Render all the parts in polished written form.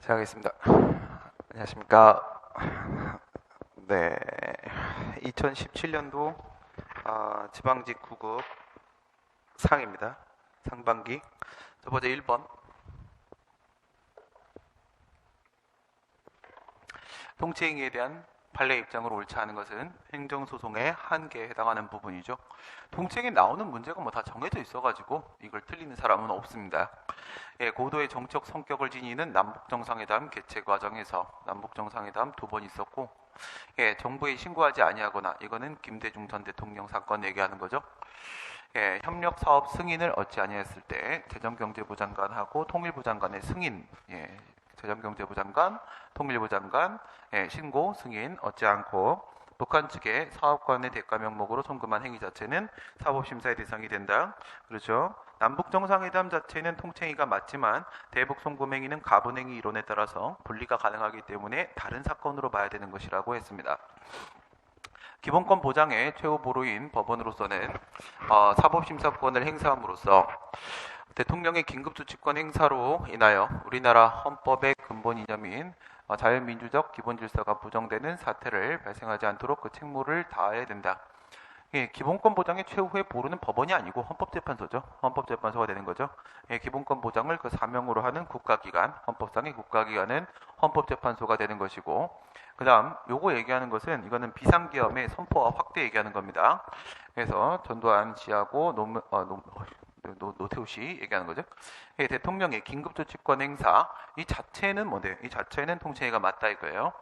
시작하겠습니다. 안녕하십니까. 네, 2017년도 지방직 9급 상입니다. 상반기. 첫 번째 1번. 통치행위에 대한 판례 입장으로 옳지 않은 것은 행정소송의 한계에 해당하는 부분이죠. 통치행위에 나오는 문제가 뭐 다 정해져 있어가지고 이걸 틀리는 사람은 없습니다. 고도의 정책 성격을 지니는 남북정상회담 개최 과정에서 남북정상회담 2번 있었고, 정부에 신고하지 아니하거나, 이거는 김대중 전 대통령 사건 얘기하는 거죠. 협력 사업 승인을 얻지 아니했을 때 재정경제부 장관하고 통일부 장관의 승인, 재정경제부 장관, 통일부 장관 신고 승인 얻지 않고 북한 측에 사업관의 대가 명목으로 송금한 행위 자체는 사법심사의 대상이 된다. 그렇죠. 남북정상회담 자체는 통치행위가 맞지만 대북 송금 행위는 가분행위 이론에 따라서 분리가 가능하기 때문에 다른 사건으로 봐야 되는 것이라고 했습니다. 기본권 보장의 최후 보루인 법원으로서는 사법심사권을 행사함으로써 대통령의 긴급조치권 행사로 인하여 우리나라 헌법의 근본 이념인 자유민주적 기본질서가 부정되는 사태를 발생하지 않도록 그 책무를 다해야 된다. 기본권 보장의 최후의 보루는 법원이 아니고 헌법재판소죠. 헌법재판소가 되는 거죠. 기본권 보장을 그 사명으로 하는 국가기관, 헌법상의 국가기관은 헌법재판소가 되는 것이고, 그 다음 요거 얘기하는 것은 이거는 비상계엄의 선포와 확대 얘기하는 겁니다. 그래서 전두환 씨하고 노태우 씨 얘기하는 거죠. 대통령의 긴급조치권 행사 이 자체는 뭔데? 이 자체는 통치행위가 맞다 이거예요.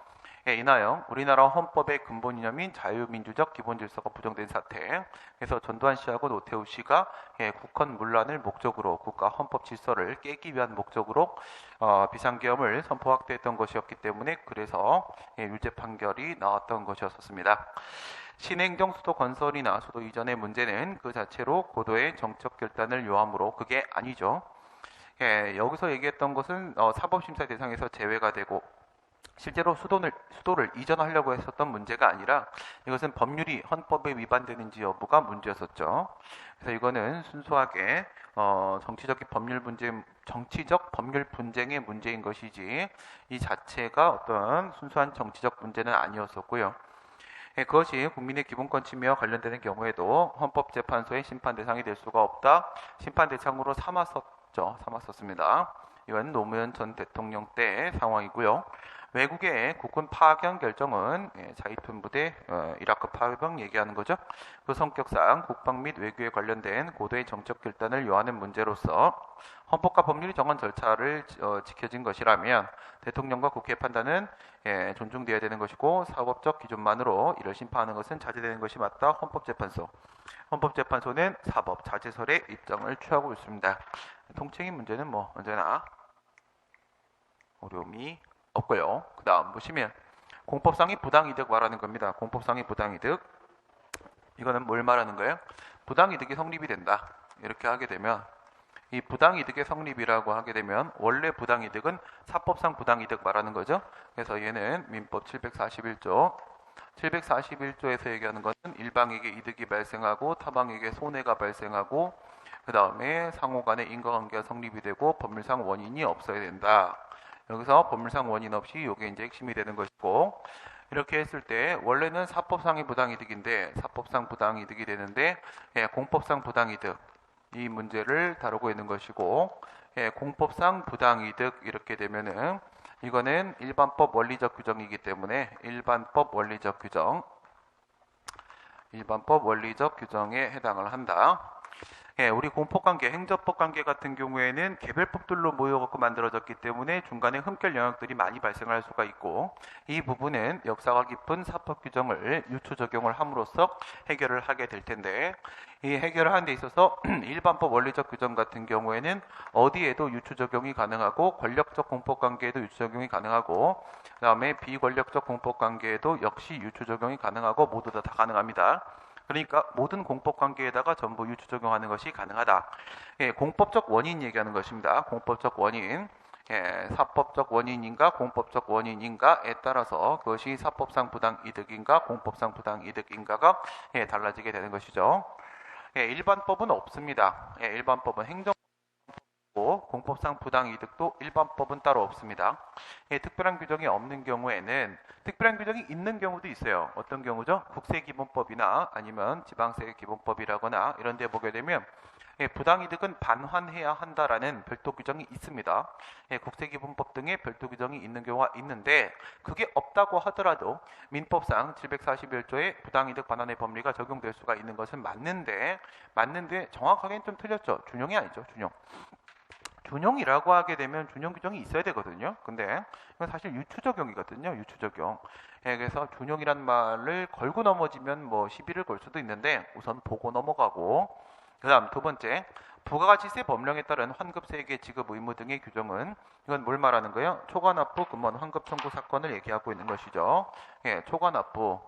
인하여 우리나라 헌법의 근본 이념인 자유민주적 기본질서가 부정된 사태. 그래서 전두환 씨하고 노태우 씨가 국헌 문란을 목적으로 국가 헌법 질서를 깨기 위한 목적으로 비상계엄을 선포 확대했던 것이었기 때문에 그래서 유죄 판결이 나왔던 것이었습니다. 신행정 수도 건설이나 수도 이전의 문제는 그 자체로 고도의 정책 결단을 요하므로 그게 아니죠. 여기서 얘기했던 것은 사법심사 대상에서 제외가 되고 실제로 수도를 이전하려고 했었던 문제가 아니라 이것은 법률이 헌법에 위반되는지 여부가 문제였었죠. 그래서 이거는 순수하게 정치적 법률 분쟁의 문제인 것이지 이 자체가 어떤 순수한 정치적 문제는 아니었었고요. 그것이 국민의 기본권 침해와 관련되는 경우에도 헌법재판소의 심판 대상이 될 수가 없다. 심판 대상으로 삼았었습니다. 이건 노무현 전 대통령 때의 상황이고요. 외국의 국군 파견 결정은 자위투 부대 이라크 파병 얘기하는 거죠. 그 성격상 국방 및 외교에 관련된 고도의 정책 결단을 요하는 문제로서 헌법과 법률이 정한 절차를 지켜진 것이라면 대통령과 국회의 판단은 존중되어야 되는 것이고 사법적 기준만으로 이를 심판하는 것은 자제되는 것이 맞다. 헌법재판소는 사법 자제설의 입장을 취하고 있습니다. 통칭의 문제는 뭐 언제나 어려움이 없고요. 그 다음 보시면 공법상의 부당이득 말하는 겁니다. 공법상의 부당이득 이거는 뭘 말하는 거예요? 부당이득이 성립이 된다. 이렇게 하게 되면 이 부당이득의 성립이라고 하게 되면 원래 부당이득은 사법상 부당이득 말하는 거죠. 그래서 얘는 민법 741조에서 얘기하는 것은 일방에게 이득이 발생하고 타방에게 손해가 발생하고 그 다음에 상호 간의 인과관계가 성립이 되고 법률상 원인이 없어야 된다. 여기서 법률상 원인 없이 이게 이제 핵심이 되는 것이고, 이렇게 했을 때 원래는 사법상의 부당이득인데 사법상 부당이득이 되는데 공법상 부당이득 이 문제를 다루고 있는 것이고, 공법상 부당이득 이렇게 되면은 이거는 일반법 원리적 규정이기 때문에 일반법 원리적 규정에 해당을 한다. 우리 공법관계, 행정법관계 같은 경우에는 개별법들로 모여갖고 만들어졌기 때문에 중간에 흠결 영역들이 많이 발생할 수가 있고, 이 부분은 역사가 깊은 사법 규정을 유추 적용을 함으로써 해결을 하게 될 텐데, 이 해결을 하는 데 있어서 일반법 원리적 규정 같은 경우에는 어디에도 유추 적용이 가능하고 권력적 공법관계에도 유추 적용이 가능하고 그 다음에 비권력적 공법관계에도 역시 유추 적용이 가능하고 모두 다 가능합니다. 그러니까 모든 공법 관계에다가 전부 유추 적용하는 것이 가능하다. 공법적 원인 얘기하는 것입니다. 공법적 원인. 사법적 원인인가 공법적 원인인가에 따라서 그것이 사법상 부당이득인가 공법상 부당이득인가가 달라지게 되는 것이죠. 일반법은 없습니다. 일반법은 행정법이고 공법상 부당이득도 일반법은 따로 없습니다. 특별한 규정이 없는 경우에는 특별한 규정이 있는 경우도 있어요. 어떤 경우죠? 국세기본법이나 아니면 지방세기본법이라거나 이런 데 보게 되면 부당이득은 반환해야 한다라는 별도 규정이 있습니다. 국세기본법 등의 별도 규정이 있는 경우가 있는데 그게 없다고 하더라도 민법상 741조의 부당이득 반환의 법리가 적용될 수가 있는 것은 맞는데 정확하게는 좀 틀렸죠. 준용이 아니죠. 준용이라고 하게 되면 준용 규정이 있어야 되거든요. 근데 이건 사실 유추적용이거든요. 유추적용. 그래서 준용이란 말을 걸고 넘어지면 뭐 시비를 걸 수도 있는데 우선 보고 넘어가고, 그 다음 두 번째, 부가가치세 법령에 따른 환급세액의 지급 의무 등의 규정은 이건 뭘 말하는 거예요? 초과납부, 금원, 환급 청구 사건을 얘기하고 있는 것이죠. 초과납부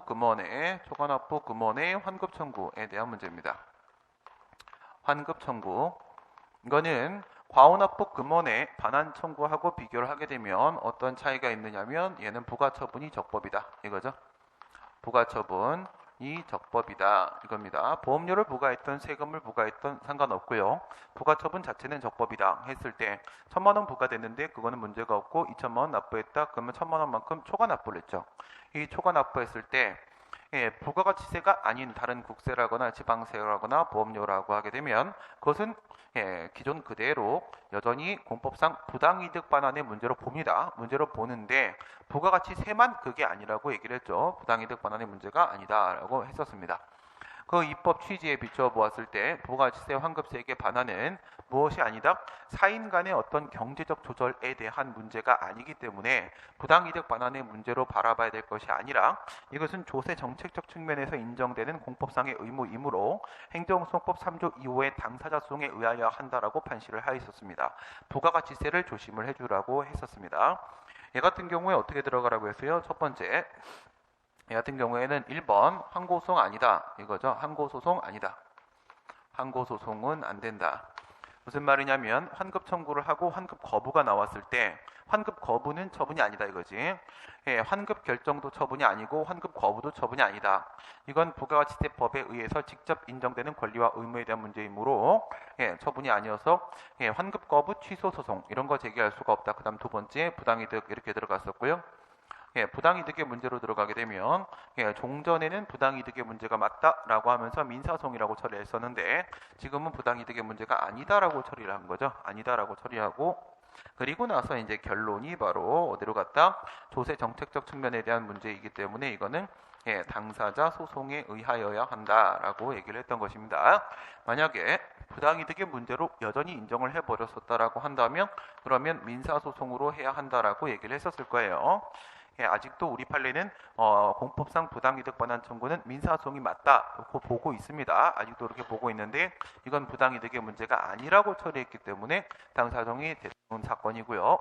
금원의 환급 청구에 대한 문제입니다. 환급 청구. 이거는 과오납부 금원의 반환 청구하고 비교를 하게 되면 어떤 차이가 있느냐면 얘는 부가처분이 적법이다. 이거죠. 부가처분이 적법이다. 이겁니다. 보험료를 부과했던 세금을 부과했던 상관없고요. 부가처분 자체는 적법이다 했을 때 1,000만 원 부과됐는데 그거는 문제가 없고 2,000만 원 납부했다. 그러면 1,000만 원만큼 초과 납부를 했죠. 이 초과 납부했을 때 부가가치세가 아닌 다른 국세라거나 지방세라거나 보험료라고 하게 되면 그것은 기존 그대로 여전히 공법상 부당이득 반환의 문제로 봅니다. 문제로 보는데 부가가치세만 그게 아니라고 얘기를 했죠. 부당이득 반환의 문제가 아니다라고 했었습니다. 그 입법 취지에 비추어 보았을 때 부가가치세 환급세액의 반환은 무엇이 아니다? 사인 간의 어떤 경제적 조절에 대한 문제가 아니기 때문에 부당이득 반환의 문제로 바라봐야 될 것이 아니라 이것은 조세 정책적 측면에서 인정되는 공법상의 의무이므로 행정소송법 3조 2호의 당사자 소송에 의하여 한다라고 판시를 하였었습니다. 부가가치세를 조심을 해주라고 했었습니다. 얘 같은 경우에 어떻게 들어가라고 했어요? 첫 번째, 얘 같은 경우에는 1번 항고소송 아니다. 이거죠. 항고소송 아니다. 항고소송은 안 된다. 무슨 말이냐면 환급 청구를 하고 환급 거부가 나왔을 때 환급 거부는 처분이 아니다 이거지. 환급 결정도 처분이 아니고 환급 거부도 처분이 아니다. 이건 부가가치세법에 의해서 직접 인정되는 권리와 의무에 대한 문제이므로 처분이 아니어서 환급 거부 취소 소송 이런 거 제기할 수가 없다. 그 다음 두 번째 부당이득 이렇게 들어갔었고요. 부당이득의 문제로 들어가게 되면 종전에는 부당이득의 문제가 맞다라고 하면서 민사소송이라고 처리했었는데 지금은 부당이득의 문제가 아니다라고 처리를 한 거죠. 아니다라고 처리하고 그리고 나서 이제 결론이 바로 어디로 갔다? 조세 정책적 측면에 대한 문제이기 때문에 이거는 당사자 소송에 의하여야 한다라고 얘기를 했던 것입니다. 만약에 부당이득의 문제로 여전히 인정을 해버렸었다라고 한다면 그러면 민사소송으로 해야 한다라고 얘기를 했었을 거예요. 아직도 우리 판례는 공법상 부당이득 반환 청구는 민사소송이 맞다고 보고 있습니다. 아직도 그렇게 보고 있는데 이건 부당이득의 문제가 아니라고 처리했기 때문에 당사정이 되는 사건이고요.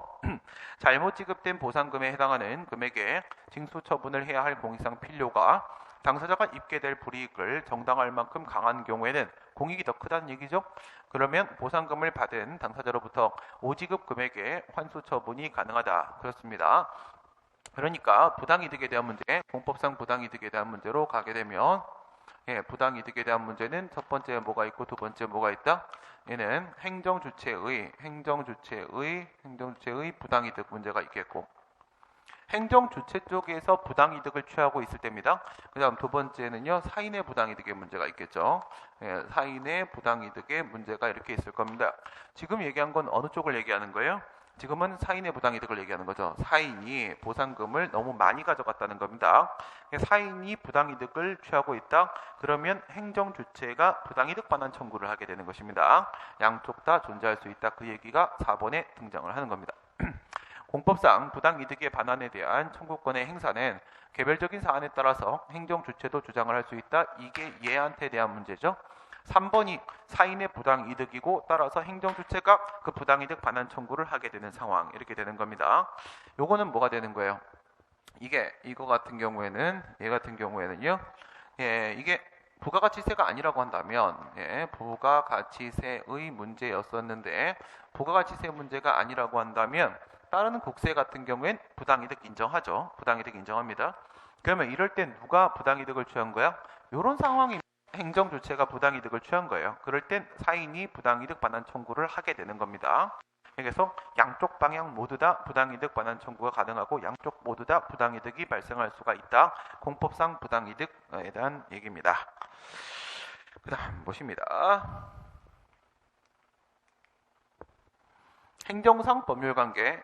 잘못 지급된 보상금에 해당하는 금액에 징수 처분을 해야 할 공익상 필요가 당사자가 입게 될 불이익을 정당할 만큼 강한 경우에는 공익이 더 크다는 얘기죠. 그러면 보상금을 받은 당사자로부터 오지급 금액의 환수 처분이 가능하다. 그렇습니다. 그러니까 부당이득에 대한 문제, 공법상 부당이득에 대한 문제로 가게 되면 부당이득에 대한 문제는 첫 번째 뭐가 있고 두 번째 뭐가 있다? 얘는 행정주체의 부당이득 문제가 있겠고 행정주체 쪽에서 부당이득을 취하고 있을 때입니다. 그 다음 두 번째는요. 사인의 부당이득의 문제가 있겠죠. 사인의 부당이득의 문제가 이렇게 있을 겁니다. 지금 얘기한 건 어느 쪽을 얘기하는 거예요? 지금은 사인의 부당이득을 얘기하는 거죠. 사인이 보상금을 너무 많이 가져갔다는 겁니다. 사인이 부당이득을 취하고 있다. 그러면 행정주체가 부당이득 반환 청구를 하게 되는 것입니다. 양쪽 다 존재할 수 있다. 그 얘기가 4번에 등장을 하는 겁니다. 공법상 부당이득의 반환에 대한 청구권의 행사는 개별적인 사안에 따라서 행정주체도 주장을 할 수 있다. 이게 얘한테 대한 문제죠. 3번이 사인의 부당이득이고 따라서 행정주체가 그 부당이득 반환 청구를 하게 되는 상황 이렇게 되는 겁니다. 요거는 뭐가 되는 거예요? 이거 같은 경우에는 얘 같은 경우에는요. 이게 부가가치세가 아니라고 한다면 부가가치세의 문제였었는데 부가가치세 문제가 아니라고 한다면 다른 국세 같은 경우엔 부당이득 인정하죠. 부당이득 인정합니다. 그러면 이럴 때 누가 부당이득을 취한 거야? 이런 상황이 행정 주체가 부당이득을 취한 거예요. 그럴 땐 사인이 부당이득 반환 청구를 하게 되는 겁니다. 그래서 양쪽 방향 모두 다 부당이득 반환 청구가 가능하고 양쪽 모두 다 부당이득이 발생할 수가 있다. 공법상 부당이득에 대한 얘기입니다. 그 다음 보십니다. 행정상 법률관계,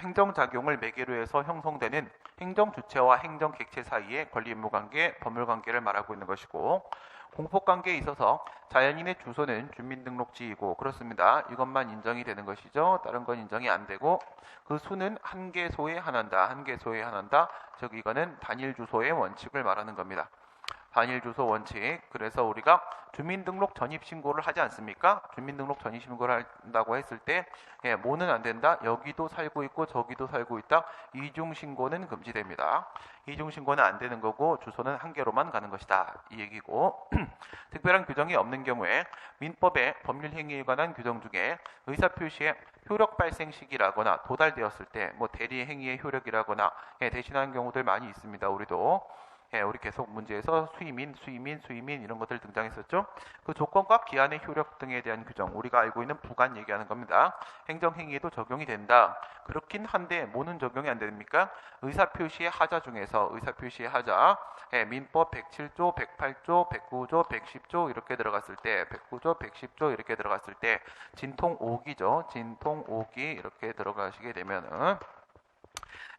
행정작용을 매개로 해서 형성되는 행정주체와 행정객체 사이의 권리의무관계, 법률관계를 말하고 있는 것이고, 공법관계에 있어서 자연인의 주소는 주민등록지이고 그렇습니다. 이것만 인정이 되는 것이죠. 다른 건 인정이 안 되고, 그 수는 한 개소에 한한다. 한 개소에 한한다. 즉 이거는 단일 주소의 원칙을 말하는 겁니다. 단일 주소 원칙. 그래서 우리가 주민등록 전입신고를 하지 않습니까? 주민등록 전입신고를 한다고 했을 때 뭐는 안 된다. 여기도 살고 있고 저기도 살고 있다. 이중신고는 금지됩니다. 이중신고는 안 되는 거고 주소는 한 개로만 가는 것이다. 이 얘기고 특별한 규정이 없는 경우에 민법의 법률행위에 관한 규정 중에 의사표시의 효력 발생 시기라거나 도달되었을 때 뭐 대리행위의 효력이라거나 대신하는 경우들 많이 있습니다. 우리도 우리 계속 문제에서 수임인 이런 것들 등장했었죠. 그 조건과 기한의 효력 등에 대한 규정, 우리가 알고 있는 부관 얘기하는 겁니다. 행정행위에도 적용이 된다. 그렇긴 한데 뭐는 적용이 안 됩니까? 의사표시의 하자 중에서 의사표시의 하자, 민법 107조, 108조, 109조, 110조 이렇게 들어갔을 때 109조, 110조 이렇게 들어갔을 때 진통 5기죠. 진통 5기 이렇게 들어가시게 되면은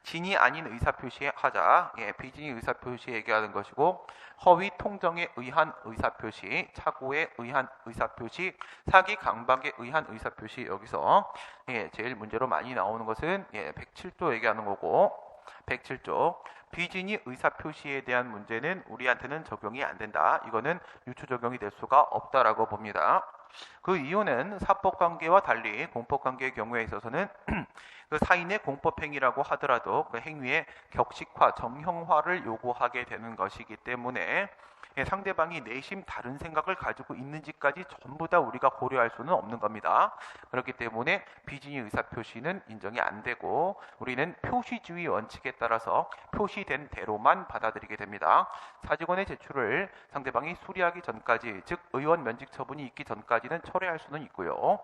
진이 아닌 의사표시의 하자, 비진이 의사표시 얘기하는 것이고 허위 통정에 의한 의사표시, 착오에 의한 의사표시, 사기 강박에 의한 의사표시 여기서 제일 문제로 많이 나오는 것은 107조 얘기하는 거고 107조 비진이 의사표시에 대한 문제는 우리한테는 적용이 안 된다. 이거는 유추 적용이 될 수가 없다라고 봅니다. 그 이유는 사법관계와 달리 공법관계의 경우에 있어서는 그 사인의 공법행위라고 하더라도 그 행위의 격식화, 정형화를 요구하게 되는 것이기 때문에 상대방이 내심 다른 생각을 가지고 있는지까지 전부 다 우리가 고려할 수는 없는 겁니다. 그렇기 때문에 비진의 의사표시는 인정이 안 되고 우리는 표시주의 원칙에 따라서 표시된 대로만 받아들이게 됩니다. 사직원의 제출을 상대방이 수리하기 전까지, 즉 의원 면직 처분이 있기 전까지는 철회할 수는 있고요.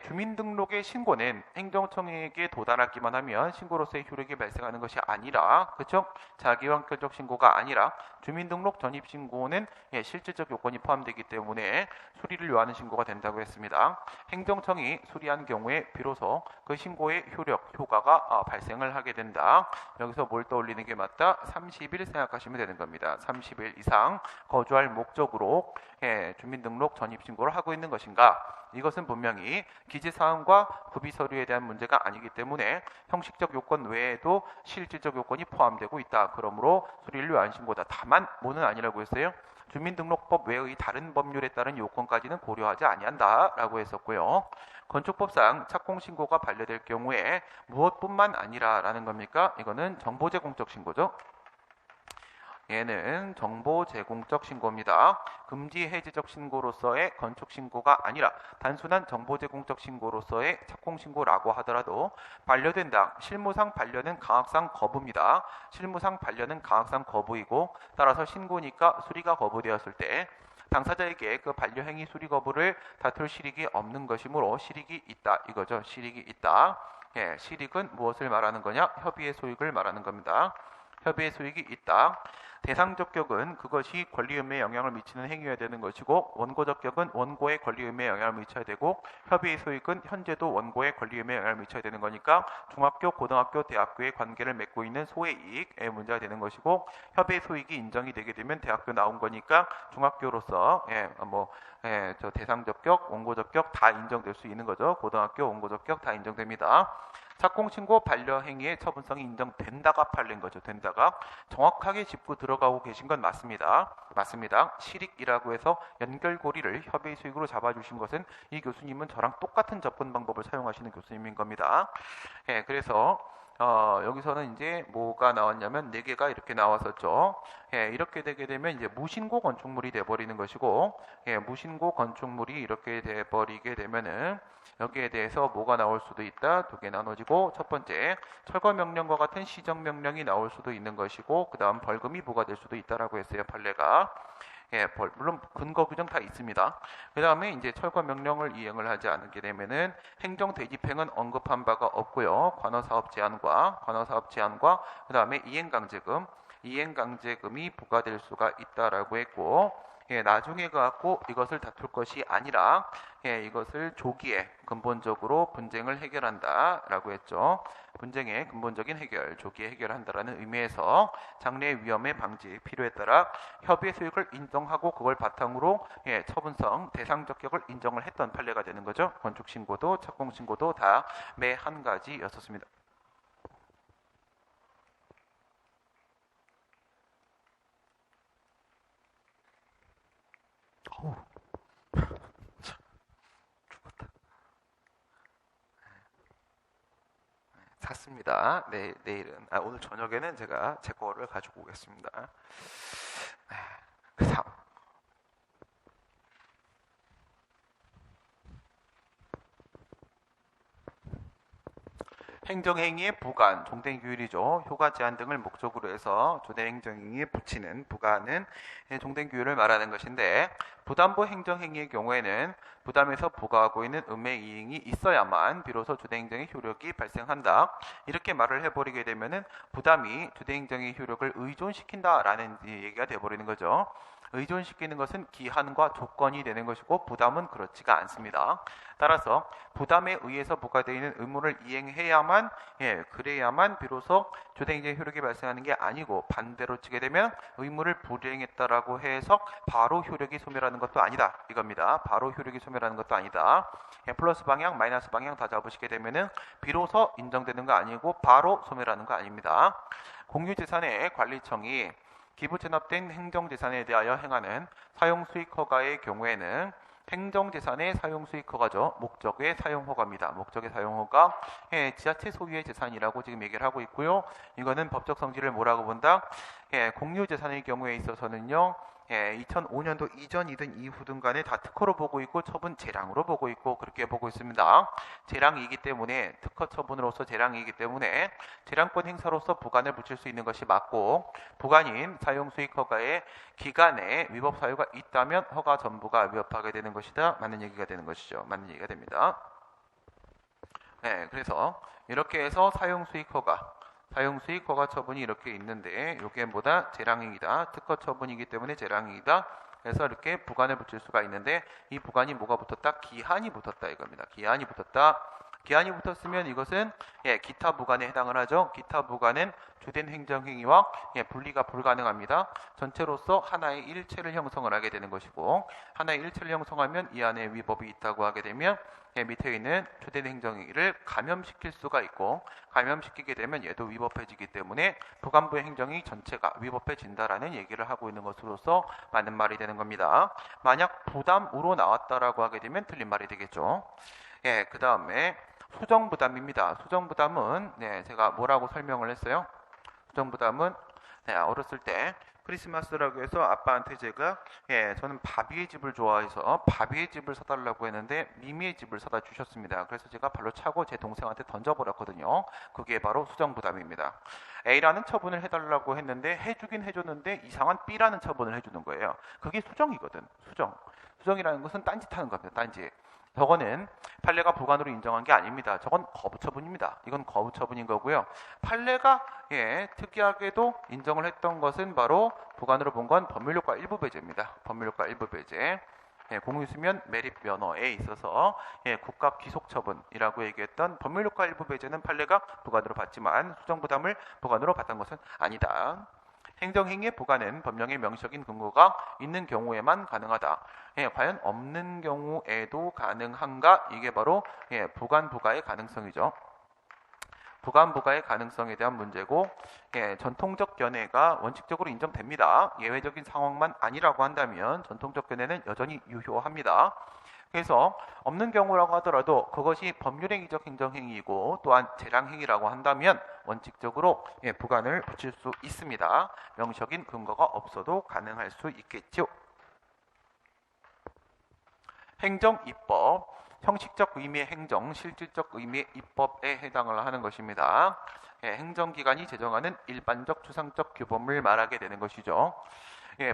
주민등록의 신고는 행정청에게 도달하기만 하면 신고로서의 효력이 발생하는 것이 아니라, 그렇죠? 자기완결적 신고가 아니라 주민등록 전입신고는 실질적 요건이 포함되기 때문에 수리를 요하는 신고가 된다고 했습니다. 행정청이 수리한 경우에 비로소 그 신고의 효과가 발생을 하게 된다. 여기서 뭘 떠올리는 게 맞다? 30일 생각하시면 되는 겁니다. 30일 이상 거주할 목적으로 주민등록 전입신고를 하고 있는 것인가? 이것은 분명히 기재사항과 구비서류에 대한 문제가 아니기 때문에 형식적 요건 외에도 실질적 요건이 포함되고 있다. 그러므로 수리를 요한 신고다. 다만 뭐는 아니라고 했어요. 주민등록법 외의 다른 법률에 따른 요건까지는 고려하지 아니한다라고 했었고요. 건축법상 착공신고가 반려될 경우에 무엇뿐만 아니라라는 겁니까? 이거는 정보제공적 신고죠. 얘는 정보 제공적 신고입니다. 금지 해제적 신고로서의 건축 신고가 아니라 단순한 정보 제공적 신고로서의 착공 신고라고 하더라도 반려된다. 실무상 반려는 강학상 거부입니다. 실무상 반려는 강학상 거부이고 따라서 신고니까 수리가 거부되었을 때 당사자에게 그 반려행위 수리 거부를 다툴 실익이 없는 것이므로 실익이 있다. 이거죠. 실익이 있다. 실익은 무엇을 말하는 거냐? 협의의 소익을 말하는 겁니다. 협의의 소익이 있다. 대상적격은 그것이 권리의무에 영향을 미치는 행위여야 되는 것이고 원고적격은 원고의 권리의무에 영향을 미쳐야 되고 협의의 소익은 현재도 원고의 권리의무에 영향을 미쳐야 되는 거니까 중학교, 고등학교, 대학교의 관계를 맺고 있는 소의 이익의 문제가 되는 것이고 협의의 소익이 인정이 되게 되면 대학교 나온 거니까 중학교로서 저 대상적격, 원고적격 다 인정될 수 있는 거죠. 고등학교, 원고적격 다 인정됩니다. 착공신고 반려행위의 처분성이 인정된다가 팔린 거죠. 된다가 정확하게 짚고 들어가고 계신 건 맞습니다. 맞습니다. 실익이라고 해서 연결고리를 협의의 수익으로 잡아주신 것은 이 교수님은 저랑 똑같은 접근 방법을 사용하시는 교수님인 겁니다. 그래서 여기서는 이제 뭐가 나왔냐면 4개가 이렇게 나왔었죠. 이렇게 되게 되면 이제 무신고 건축물이 돼버리는 것이고, 무신고 건축물이 이렇게 돼버리게 되면은 여기에 대해서 뭐가 나올 수도 있다. 2개 나눠지고, 첫 번째 철거 명령과 같은 시정 명령이 나올 수도 있는 것이고, 그 다음 벌금이 부과될 수도 있다라고 했어요. 판례가. 물론 근거 규정 다 있습니다. 그 다음에 이제 철거 명령을 이행을 하지 않게 되면은 행정 대집행은 언급한 바가 없고요. 관할사업 제한과 그 다음에 이행강제금이 부과될 수가 있다라고 했고, 나중에 갖고 이것을 다툴 것이 아니라 이것을 조기에 근본적으로 분쟁을 해결한다라고 했죠. 분쟁의 근본적인 해결, 조기에 해결한다라는 의미에서 장래 위험의 방지, 필요에 따라 협의의 수익을 인정하고 그걸 바탕으로 처분성, 대상 적격을 인정을 했던 판례가 되는 거죠. 건축 신고도 착공 신고도 다 매 한 가지였었습니다. 어우, 죽었다. 샀습니다. 내일은 오늘 저녁에는 제가 제 거를 가지고 오겠습니다. 그 다음 행정행위의 부관, 종den규율이죠. 효과 제한 등을 목적으로 해서 조대행정행위에 붙이는 부관은 종den규율을 말하는 것인데, 부담부 행정행위의 경우에는 부담에서 부과하고 있는 음의 이행이 있어야만 비로소 조대행정의 효력이 발생한다. 이렇게 말을 해버리게 되면은 부담이 조대행정의 효력을 의존시킨다라는 얘기가 돼버리는 거죠. 의존시키는 것은 기한과 조건이 되는 것이고 부담은 그렇지가 않습니다. 따라서 부담에 의해서 부과되어 있는 의무를 이행해야만 그래야만 비로소 조대행정의 효력이 발생하는 게 아니고, 반대로 치게 되면 의무를 불이행했다라고 해서 바로 효력이 소멸하는 것도 아니다 이겁니다. 바로 효력이 소멸하는 것도 아니다. 플러스 방향 마이너스 방향 다 잡으시게 되면은 비로소 인정되는 거 아니고 바로 소멸하는 거 아닙니다. 공유재산의 관리청이 기부 체납된 행정재산에 대하여 행하는 사용수익 허가의 경우에는 행정재산의 사용수익 허가죠. 목적의 사용허가입니다. 목적의 사용허가, 지자체 소유의 재산이라고 지금 얘기를 하고 있고요. 이거는 법적 성질을 뭐라고 본다? 공유재산의 경우에 있어서는요. 2005년도 이전이든 이후든 간에 다 특허로 보고 있고 처분 재량으로 보고 있고 그렇게 보고 있습니다. 재량이기 때문에, 특허 처분으로서 재량이기 때문에 재량권 행사로서 부관을 붙일 수 있는 것이 맞고, 부관인 사용수익 허가의 기간에 위법 사유가 있다면 허가 전부가 위법하게 되는 것이다. 맞는 얘기가 되는 것이죠. 맞는 얘기가 됩니다. 그래서 이렇게 해서 사용수익 허가 처분이 이렇게 있는데, 이게 뭐다? 재량이다. 특허 처분이기 때문에 재량이다. 그래서 이렇게 부관을 붙일 수가 있는데, 이 부관이 뭐가 붙었다? 기한이 붙었다 이겁니다. 기한이 붙었다. 기한이 붙었으면 이것은 기타 부관에 해당을 하죠. 기타 부관은 주된 행정행위와 분리가 불가능합니다. 전체로서 하나의 일체를 형성을 하게 되는 것이고, 하나의 일체를 형성하면 이 안에 위법이 있다고 하게 되면 밑에 있는 주된 행정행위를 감염시킬 수가 있고, 감염시키게 되면 얘도 위법해지기 때문에 부관부의 행정이 전체가 위법해진다라는 얘기를 하고 있는 것으로서 맞는 말이 되는 겁니다. 만약 부담으로 나왔다라고 하게 되면 틀린 말이 되겠죠. 그 다음에 수정부담입니다. 수정부담은 제가 뭐라고 설명을 했어요? 수정부담은 어렸을 때 크리스마스라고 해서 아빠한테 제가 저는 바비의 집을 좋아해서 바비의 집을 사달라고 했는데 미미의 집을 사다 주셨습니다. 그래서 제가 발로 차고 제 동생한테 던져버렸거든요. 그게 바로 수정부담입니다. A라는 처분을 해달라고 했는데 해주긴 해줬는데 이상한 B라는 처분을 해주는 거예요. 그게 수정이거든. 수정이라는 것은 딴짓하는 겁니다. 딴짓. 저거는 판례가 부관으로 인정한 게 아닙니다. 저건 거부처분입니다. 이건 거부처분인 거고요. 판례가 특이하게도 인정을 했던 것은 바로 부관으로 본 건 법률효과 일부 배제입니다. 법률효과 일부 배제. 공유수면 매립 면허에 있어서 국가 귀속처분이라고 얘기했던 법률효과 일부 배제는 판례가 부관으로 봤지만 수정부담을 부관으로 봤던 것은 아니다. 행정행위의 부과는 법령의 명시적인 근거가 있는 경우에만 가능하다. 과연 없는 경우에도 가능한가? 이게 바로 부관 부과의 가능성이죠. 부관 부과의 가능성에 대한 문제고, 전통적 견해가 원칙적으로 인정됩니다. 예외적인 상황만 아니라고 한다면 전통적 견해는 여전히 유효합니다. 그래서 없는 경우라고 하더라도 그것이 법률행위적 행정행위이고 또한 재량행위라고 한다면 원칙적으로 부관을 붙일 수 있습니다. 명시적인 근거가 없어도 가능할 수 있겠죠. 행정입법, 형식적 의미의 행정, 실질적 의미의 입법에 해당을 하는 것입니다. 행정기관이 제정하는 일반적 추상적 규범을 말하게 되는 것이죠.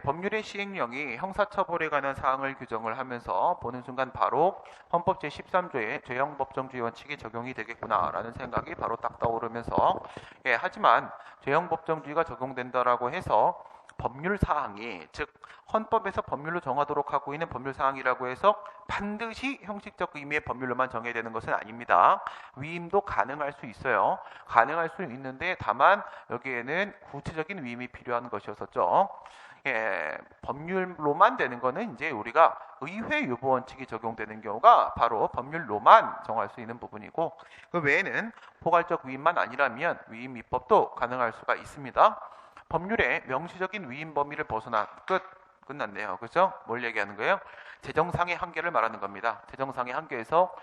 법률의 시행령이 형사처벌에 관한 사항을 규정을 하면서 보는 순간 바로 헌법 제13조의 죄형법정주의 원칙이 적용이 되겠구나라는 생각이 바로 딱 떠오르면서 하지만 죄형법정주의가 적용된다라고 해서 법률 사항이 즉 헌법에서 법률로 정하도록 하고 있는 법률 사항이라고 해서 반드시 형식적 의미의 법률로만 정해야 되는 것은 아닙니다. 위임도 가능할 수 있어요. 가능할 수 있는데 다만 여기에는 구체적인 위임이 필요한 것이었었죠. 법률로만 되는 거는 이제 우리가 의회 유보 원칙이 적용되는 경우가 바로 법률로만 정할 수 있는 부분이고 그 외에는 포괄적 위임만 아니라면 위임 입법도 가능할 수가 있습니다. 법률의 명시적인 위임 범위를 벗어나 끝났네요. 그렇죠? 뭘 얘기하는 거예요? 재정상의 한계를 말하는 겁니다. 재정상의 한계에서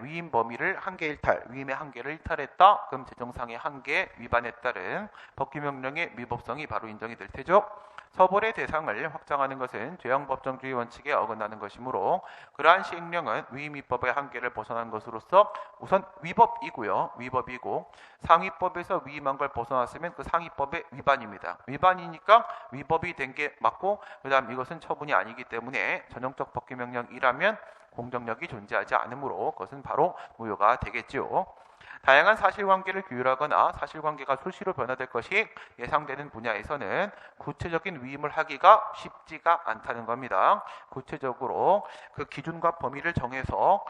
위임 범위를 한계 일탈, 위임의 한계를 일탈했다. 그럼 재정상의 한계 위반에 따른 법규명령의 위법성이 바로 인정이 될 테죠. 처벌의 대상을 확장하는 것은 죄형법정주의 원칙에 어긋나는 것이므로 그러한 시행령은 위임입법의 한계를 벗어난 것으로서 우선 위법이고요. 위법이고 상위법에서 위임한 걸 벗어났으면 그 상위법의 위반입니다. 위반이니까 위법이 된 게 맞고 그 다음 이것은 처분이 아니기 때문에 전형적 법규명령이라면 공정력이 존재하지 않으므로 그것은 바로 무효가 되겠죠. 다양한 사실관계를 규율하거나 사실관계가 수시로 변화될 것이 예상되는 분야에서는 구체적인 위임을 하기가 쉽지가 않다는 겁니다. 구체적으로 그 기준과 범위를 정해서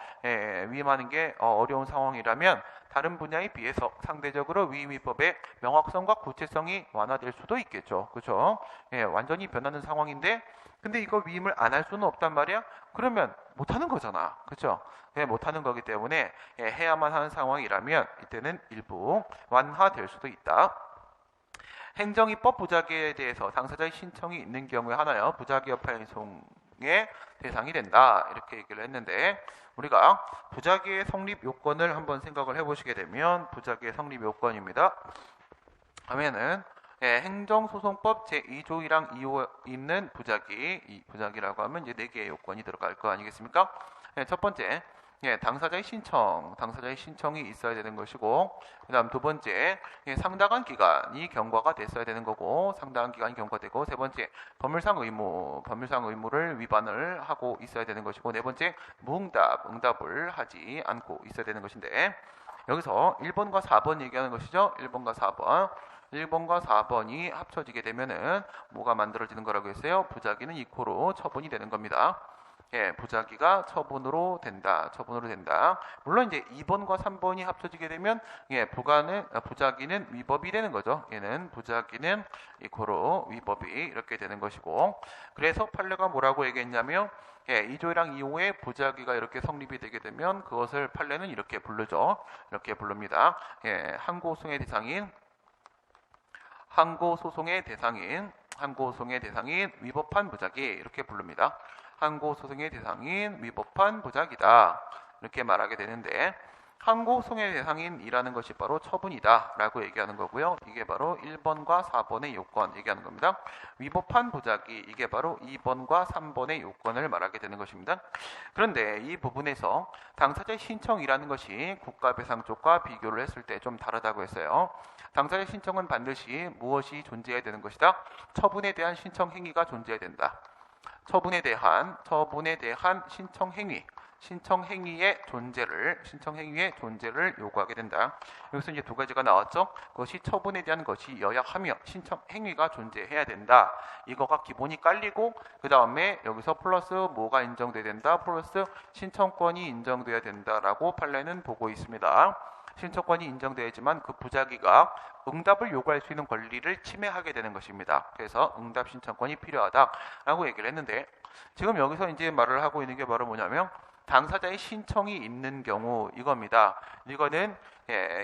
위임하는 게 어려운 상황이라면 다른 분야에 비해서 상대적으로 위임입법의 명확성과 구체성이 완화될 수도 있겠죠. 그렇죠? 완전히 변하는 상황인데 근데 이거 위임을 안 할 수는 없단 말이야? 그러면 못하는 거잖아. 그렇죠? 못하는 거기 때문에 해야만 하는 상황이라면 이때는 일부 완화될 수도 있다. 행정입법 부작위에 대해서 당사자의 신청이 있는 경우에 하나요. 부작위와 파행송의 대상이 된다. 이렇게 얘기를 했는데 우리가 부작위의 성립 요건을 한번 생각을 해보시게 되면 부작위의 성립 요건입니다. 하면은 행정소송법 제2조 1항 2호 있는 부작위, 이 부작위라고 하면 이제 4개의 요건이 들어갈 거 아니겠습니까? 첫 번째, 당사자의 신청이 있어야 되는 것이고, 그 다음 두 번째, 상당한 기간이 경과가 됐어야 되는 거고, 상당한 기간이 경과되고, 세 번째, 법률상 의무를 위반을 하고 있어야 되는 것이고, 네 번째, 응답을 하지 않고 있어야 되는 것인데, 여기서 1번과 4번 얘기하는 것이죠. 1번과 4번. 1번과 4번이 합쳐지게 되면은 뭐가 만들어지는 거라고 했어요? 부작위는 이코로 처분이 되는 겁니다. 부작위가 처분으로 된다. 물론 이제 2번과 3번이 합쳐지게 되면 부작위는 위법이 되는 거죠. 얘는 부작위는 이코로 위법이 이렇게 되는 것이고 그래서 판례가 뭐라고 얘기했냐면 2조 1항 2호의 부작위가 이렇게 성립이 되게 되면 그것을 판례는 이렇게 부르죠. 이렇게 부릅니다. 항고소송의 대상인 위법한 부작위 이렇게 부릅니다. 항고소송의 대상인 위법한 부작위다 이렇게 말하게 되는데 항고소송의 대상인이라는 것이 바로 처분이다 라고 얘기하는 거고요. 이게 바로 1번과 4번의 요건 얘기하는 겁니다. 위법한 부작위 이게 바로 2번과 3번의 요건을 말하게 되는 것입니다. 그런데 이 부분에서 당사자의 신청이라는 것이 국가배상 쪽과 비교를 했을 때 좀 다르다고 했어요. 당사자의 신청은 반드시 무엇이 존재해야 되는 것이다? 처분에 대한 신청 행위가 존재해야 된다. 처분에 대한 신청 행위의 존재를 요구하게 된다. 여기서 이제 두 가지가 나왔죠. 그것이 처분에 대한 것이여야 하며 신청 행위가 존재해야 된다. 이거가 기본이 깔리고 그 다음에 여기서 플러스 뭐가 인정돼야 된다. 플러스 신청권이 인정돼야 된다라고 판례는 보고 있습니다. 신청권이 인정되지만 그 부작위가 응답을 요구할 수 있는 권리를 침해하게 되는 것입니다. 그래서 응답 신청권이 필요하다라고 얘기를 했는데 지금 여기서 이제 말을 하고 있는 게 바로 뭐냐면 당사자의 신청이 있는 경우 이겁니다. 이거는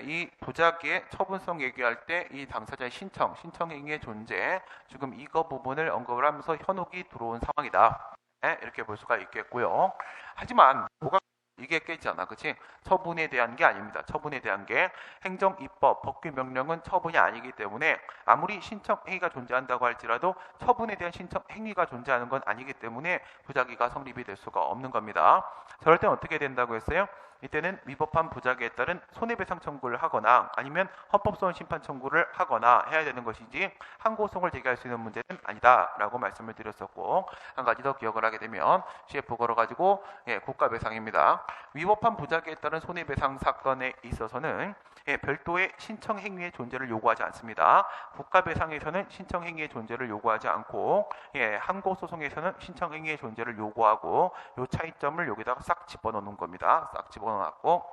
이 부작위의 처분성 얘기할 때 이 당사자의 신청행위의 존재 지금 이거 부분을 언급을 하면서 현혹이 들어온 상황이다. 이렇게 볼 수가 있겠고요. 하지만 이게 깨지잖아. 그치? 처분에 대한 게 아닙니다. 처분에 대한 게 행정, 입법, 법규, 명령은 처분이 아니기 때문에 아무리 신청 행위가 존재한다고 할지라도 처분에 대한 신청 행위가 존재하는 건 아니기 때문에 부작위가 성립이 될 수가 없는 겁니다. 저럴 땐 어떻게 된다고 했어요? 이때는 위법한 부작위에 따른 손해배상 청구를 하거나 아니면 헌법소원 심판 청구를 하거나 해야 되는 것이지 항고소송을 제기할 수 있는 문제는 아니다라고 말씀을 드렸었고, 한 가지 더 기억을 하게 되면 CF 걸어가지고 국가배상입니다. 위법한 부작위에 따른 손해배상 사건에 있어서는 별도의 신청 행위의 존재를 요구하지 않습니다. 국가배상에서는 신청 행위의 존재를 요구하지 않고 항고소송에서는 신청 행위의 존재를 요구하고, 요 차이점을 여기다가 싹 집어넣는 겁니다. 싹 집어넣고,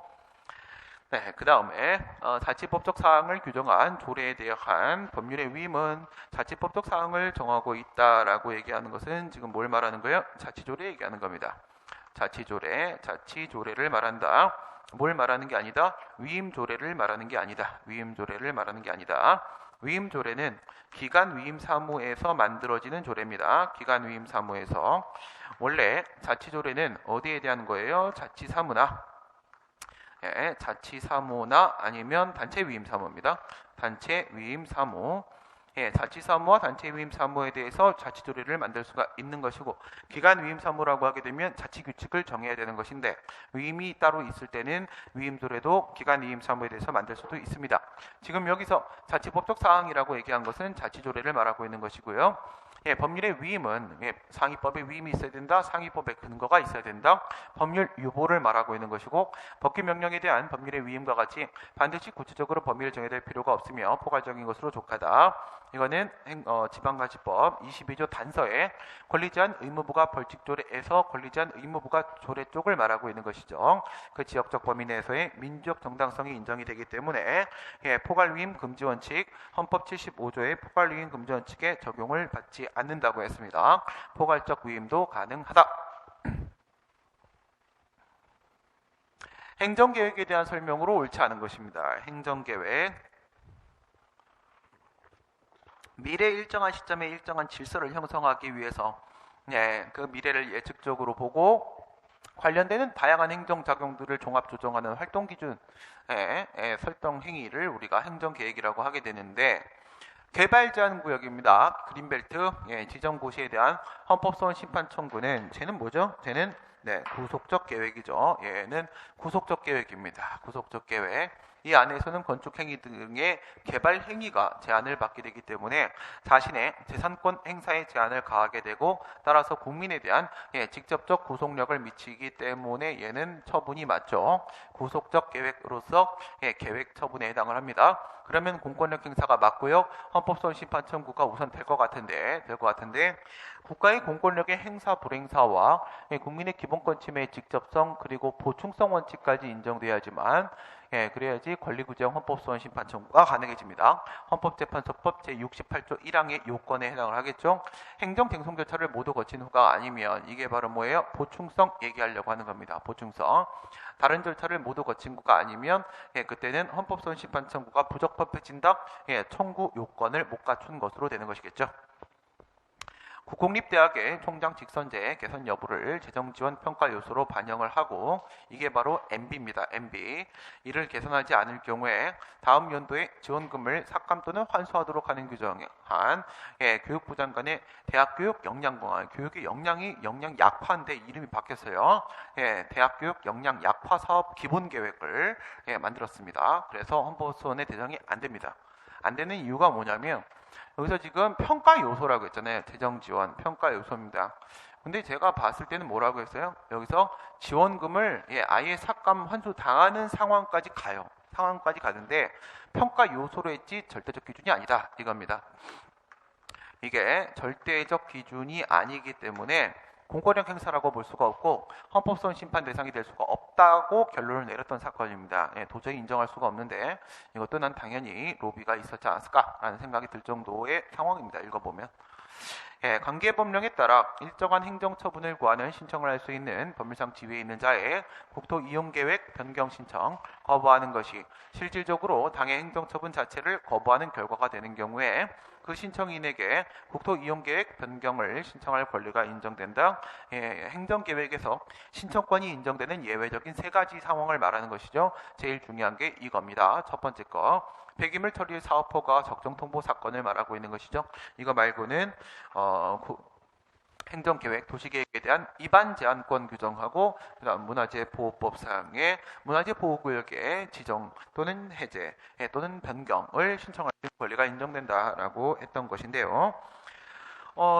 그 다음에 자치법적 사항을 규정한 조례에 대한 법률의 위임은 자치법적 사항을 정하고 있다라고 얘기하는 것은 지금 뭘 말하는 거예요? 자치조례 얘기하는 겁니다. 자치조례를 말한다. 뭘 말하는 게 아니다? 위임조례를 말하는 게 아니다. 위임조례를 말하는 게 아니다. 위임조례는 기간위임사무에서 만들어지는 조례입니다. 기간위임사무에서. 원래 자치조례는 어디에 대한 거예요? 자치사무나 자치사무나 아니면 단체위임사무입니다. 단체위임사무. 자치사무와 단체위임사무에 대해서 자치조례를 만들 수가 있는 것이고, 기간위임사무라고 하게 되면 자치규칙을 정해야 되는 것인데, 위임이 따로 있을 때는 위임조례도 기간위임사무에 대해서 만들 수도 있습니다. 지금 여기서 자치법적 사항이라고 얘기한 것은 자치조례를 말하고 있는 것이고요. 법률의 위임은 상위법의 위임이 있어야 된다. 상위법의 근거가 있어야 된다. 법률 유보를 말하고 있는 것이고, 법규명령에 대한 법률의 위임과 같이 반드시 구체적으로 범위를 정해야 될 필요가 없으며 포괄적인 것으로 족하다. 이거는 지방자치법 22조 단서에 권리제한 의무부가 벌칙조례에서 권리제한 의무부가 조례 쪽을 말하고 있는 것이죠. 그 지역적 범위 내에서의 민주적 정당성이 인정이 되기 때문에 포괄위임 금지원칙, 헌법 75조의 포괄위임 금지원칙에 적용을 받지 않는다고 했습니다. 포괄적 위임도 가능하다. 행정계획에 대한 설명으로 옳지 않은 것입니다. 행정계획. 미래 일정한 시점에 일정한 질서를 형성하기 위해서 그 미래를 예측적으로 보고 관련되는 다양한 행정작용들을 종합조정하는 활동기준 설정 행위를 우리가 행정계획이라고 하게 되는데, 개발제한구역입니다. 그린벨트 지정고시에 대한 헌법소원 심판 청구는 쟤는 뭐죠? 쟤는 구속적 계획이죠. 얘는 구속적 계획입니다. 구속적 계획. 이 안에서는 건축행위 등의 개발행위가 제한을 받게 되기 때문에 자신의 재산권 행사에 제한을 가하게 되고, 따라서 국민에 대한 직접적 구속력을 미치기 때문에 얘는 처분이 맞죠. 구속적 계획으로서 계획 처분에 해당을 합니다. 그러면 공권력 행사가 맞고요. 헌법소원 심판 청구가 우선 될 것 같은데 국가의 공권력의 행사 불행사와 국민의 기본권 침해의 직접성 그리고 보충성 원칙까지 인정돼야지만 그래야지 권리구제형 헌법소원 심판 청구가 가능해집니다. 헌법재판소법 제68조 1항의 요건에 해당을 하겠죠. 행정쟁송절차를 모두 거친 후가 아니면 이게 바로 뭐예요? 보충성 얘기하려고 하는 겁니다. 보충성. 다른 절차를 모두 거친 후가 아니면 그때는 헌법소원 심판 청구가 부적법해진다. 청구 요건을 못 갖춘 것으로 되는 것이겠죠. 국공립대학의 총장 직선제 개선 여부를 재정지원 평가 요소로 반영을 하고, 이게 바로 MB입니다. MB. 이를 개선하지 않을 경우에 다음 연도에 지원금을 삭감 또는 환수하도록 하는 규정한 교육부 장관의 대학교육 역량공학, 교육의 역량 약화인데 이름이 바뀌었어요. 대학교육 역량 약화 사업 기본계획을 만들었습니다. 그래서 헌법소원의 대상이 안 됩니다. 안 되는 이유가 뭐냐면, 여기서 지금 평가 요소라고 했잖아요. 재정 지원 평가 요소입니다. 근데 제가 봤을 때는 뭐라고 했어요? 여기서 지원금을 아예 삭감 환수 당하는 상황까지 가요. 상황까지 가는데 평가 요소로 했지 절대적 기준이 아니다 이겁니다. 이게 절대적 기준이 아니기 때문에 공권력 행사라고 볼 수가 없고 헌법소원 심판 대상이 될 수가 없다고 결론을 내렸던 사건입니다. 도저히 인정할 수가 없는데 이것도 난 당연히 로비가 있었지 않았을까라는 생각이 들 정도의 상황입니다. 읽어보면. 관계법령에 따라 일정한 행정처분을 구하는 신청을 할 수 있는 법률상 지위에 있는 자의 국토이용계획 변경 신청 거부하는 것이 실질적으로 당의 행정처분 자체를 거부하는 결과가 되는 경우에 그 신청인에게 국토이용계획 변경을 신청할 권리가 인정된다. 행정계획에서 신청권이 인정되는 예외적인 세 가지 상황을 말하는 것이죠. 제일 중요한 게 이겁니다. 첫 번째 거. 폐기물 처리 사업 허가 적정 통보 사건을 말하고 있는 것이죠. 이거 말고는 행정계획, 도시계획에 대한 위반 제한권 규정하고 그다음 문화재보호법상의 문화재보호구역의 지정 또는 해제 또는 변경을 신청할 수 있는 권리가 인정된다라고 했던 것인데요.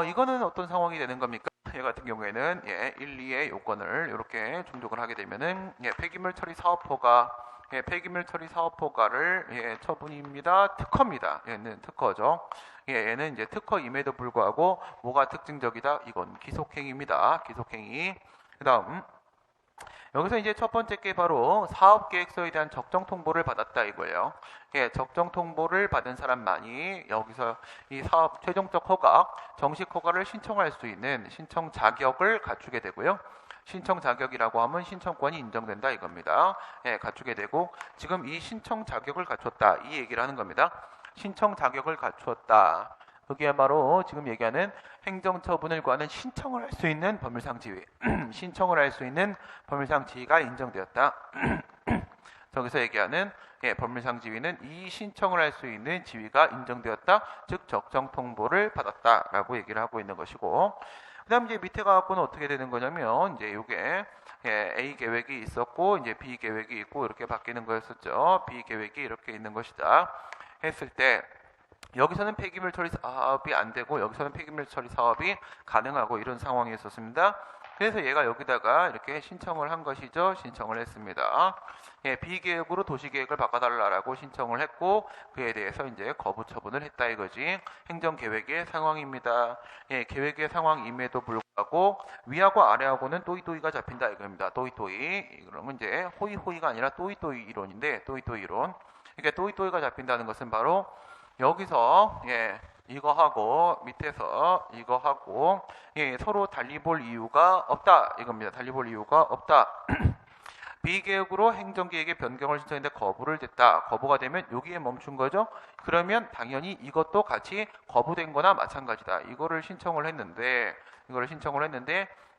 이거는 어떤 상황이 되는 겁니까? 얘 같은 경우에는 1, 2의 요건을 이렇게 충족을 하게 되면은 폐기물 처리 사업허가 폐기물 처리 사업허가를 처분입니다. 특허입니다. 얘는 특허죠. 얘는 이제 특허임에도 불구하고 뭐가 특징적이다? 이건 기속행위입니다. 기속행위. 그다음 여기서 이제 첫 번째 게 바로 사업계획서에 대한 적정 통보를 받았다 이거예요. 적정 통보를 받은 사람만이 여기서 이 사업 최종적 허가, 정식 허가를 신청할 수 있는 신청 자격을 갖추게 되고요. 신청 자격이라고 하면 신청권이 인정된다 이겁니다. 갖추게 되고 지금 이 신청 자격을 갖췄다 이 얘기를 하는 겁니다. 신청 자격을 갖추었다. 그게 바로 지금 얘기하는 행정처분을 구하는 신청을 할 수 있는 법률상 지위 신청을 할 수 있는 법률상 지위가 인정되었다. 저기서 얘기하는 법률상 지위는 이 신청을 할 수 있는 지위가 인정되었다. 즉 적정 통보를 받았다라고 얘기를 하고 있는 것이고 그다음 이제 밑에 가갖고는 어떻게 되는 거냐면 이제 이게 A 계획이 있었고 이제 B 계획이 있고 이렇게 바뀌는 거였었죠. B 계획이 이렇게 있는 것이다 했을 때 여기서는 폐기물 처리 사업이 안 되고 여기서는 폐기물 처리 사업이 가능하고 이런 상황이 있었습니다. 그래서 얘가 여기다가 이렇게 신청을 한 것이죠. 신청을 했습니다. 비계획으로 도시계획을 바꿔달라고 신청을 했고 그에 대해서 이제 거부 처분을 했다 이거지. 행정계획의 상황입니다. 계획의 상황임에도 불구하고 위하고 아래하고는 또이또이가 잡힌다 이겁니다. 또이또이. 그러면 이제 호이호이가 아니라 또이또이 이론인데 또이또이 이론. 그러니까 또이또이가 잡힌다는 것은 바로 여기서 이거 하고 밑에서 이거 하고 서로 달리 볼 이유가 없다 이겁니다. 달리 볼 이유가 없다. 비계획으로 행정계획의 변경을 신청했는데 거부를 됐다. 거부가 되면 여기에 멈춘 거죠. 그러면 당연히 이것도 같이 거부된 거나 마찬가지다. 이거를 신청을 했는데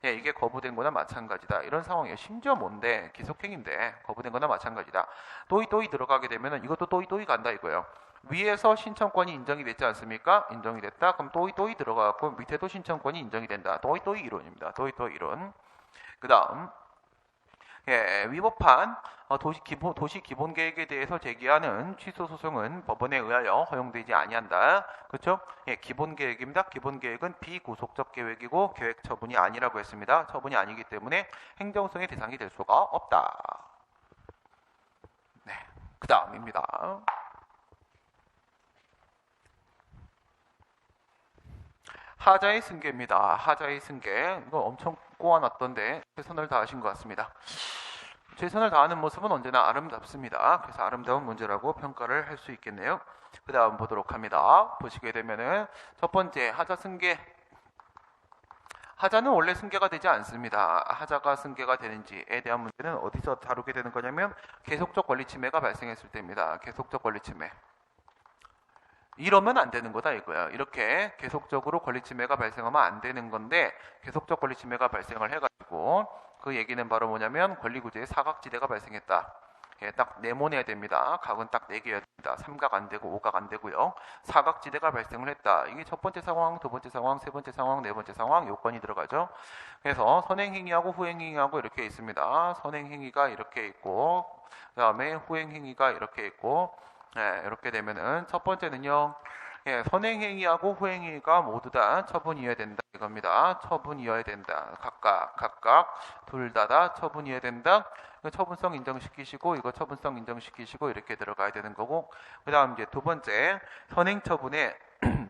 이게 거부된 거나 마찬가지다. 이런 상황이에요. 심지어 뭔데 기속행위인데 거부된 거나 마찬가지다. 또이 들어가게 되면 이것도 또이 간다 이거예요. 위에서 신청권이 인정이 됐지 않습니까? 인정이 됐다. 그럼 또이 들어가고 밑에도 신청권이 인정이 된다. 또이 이론입니다. 또이 이론. 그 다음 위법한 도시 기본 계획에 대해서 제기하는 취소 소송은 법원에 의하여 허용되지 아니한다. 그렇죠? 기본 계획입니다. 기본 계획은 비구속적 계획이고 계획 처분이 아니라고 했습니다. 처분이 아니기 때문에 행정성의 대상이 될 수가 없다. 네. 그 다음입니다. 하자의 승계입니다. 하자의 승계. 이거 엄청 꼬아놨던데 최선을 다하신 것 같습니다. 최선을 다하는 모습은 언제나 아름답습니다. 그래서 아름다운 문제라고 평가를 할 수 있겠네요. 그 다음 보도록 합니다. 보시게 되면은 첫 번째 하자 승계. 하자는 원래 승계가 되지 않습니다. 하자가 승계가 되는지에 대한 문제는 어디서 다루게 되는 거냐면 계속적 권리 침해가 발생했을 때입니다. 계속적 권리 침해. 이러면 안 되는 거다 이거야. 이렇게 계속적으로 권리 침해가 발생하면 안 되는 건데 계속적 권리 침해가 발생을 해가지고 그 얘기는 바로 뭐냐면 권리구제에 사각지대가 발생했다. 딱 네모내야 됩니다. 각은 딱 4개여야 됩니다. 삼각 안 되고 오각 안 되고요. 사각지대가 발생을 했다. 이게 첫 번째 상황, 두 번째 상황, 세 번째 상황, 네 번째 상황 요건이 들어가죠. 그래서 선행행위하고 후행행위하고 이렇게 있습니다. 선행행위가 이렇게 있고 그 다음에 후행행위가 이렇게 있고 이렇게 되면은 첫 번째는요. 선행행위하고 후행행위가 모두 다 처분이어야 된다 이겁니다. 처분이어야 된다. 각각 둘 다 처분이어야 된다. 처분성 인정시키시고 이거 처분성 인정시키시고 이렇게 들어가야 되는 거고 그 다음 이제 두 번째 선행처분에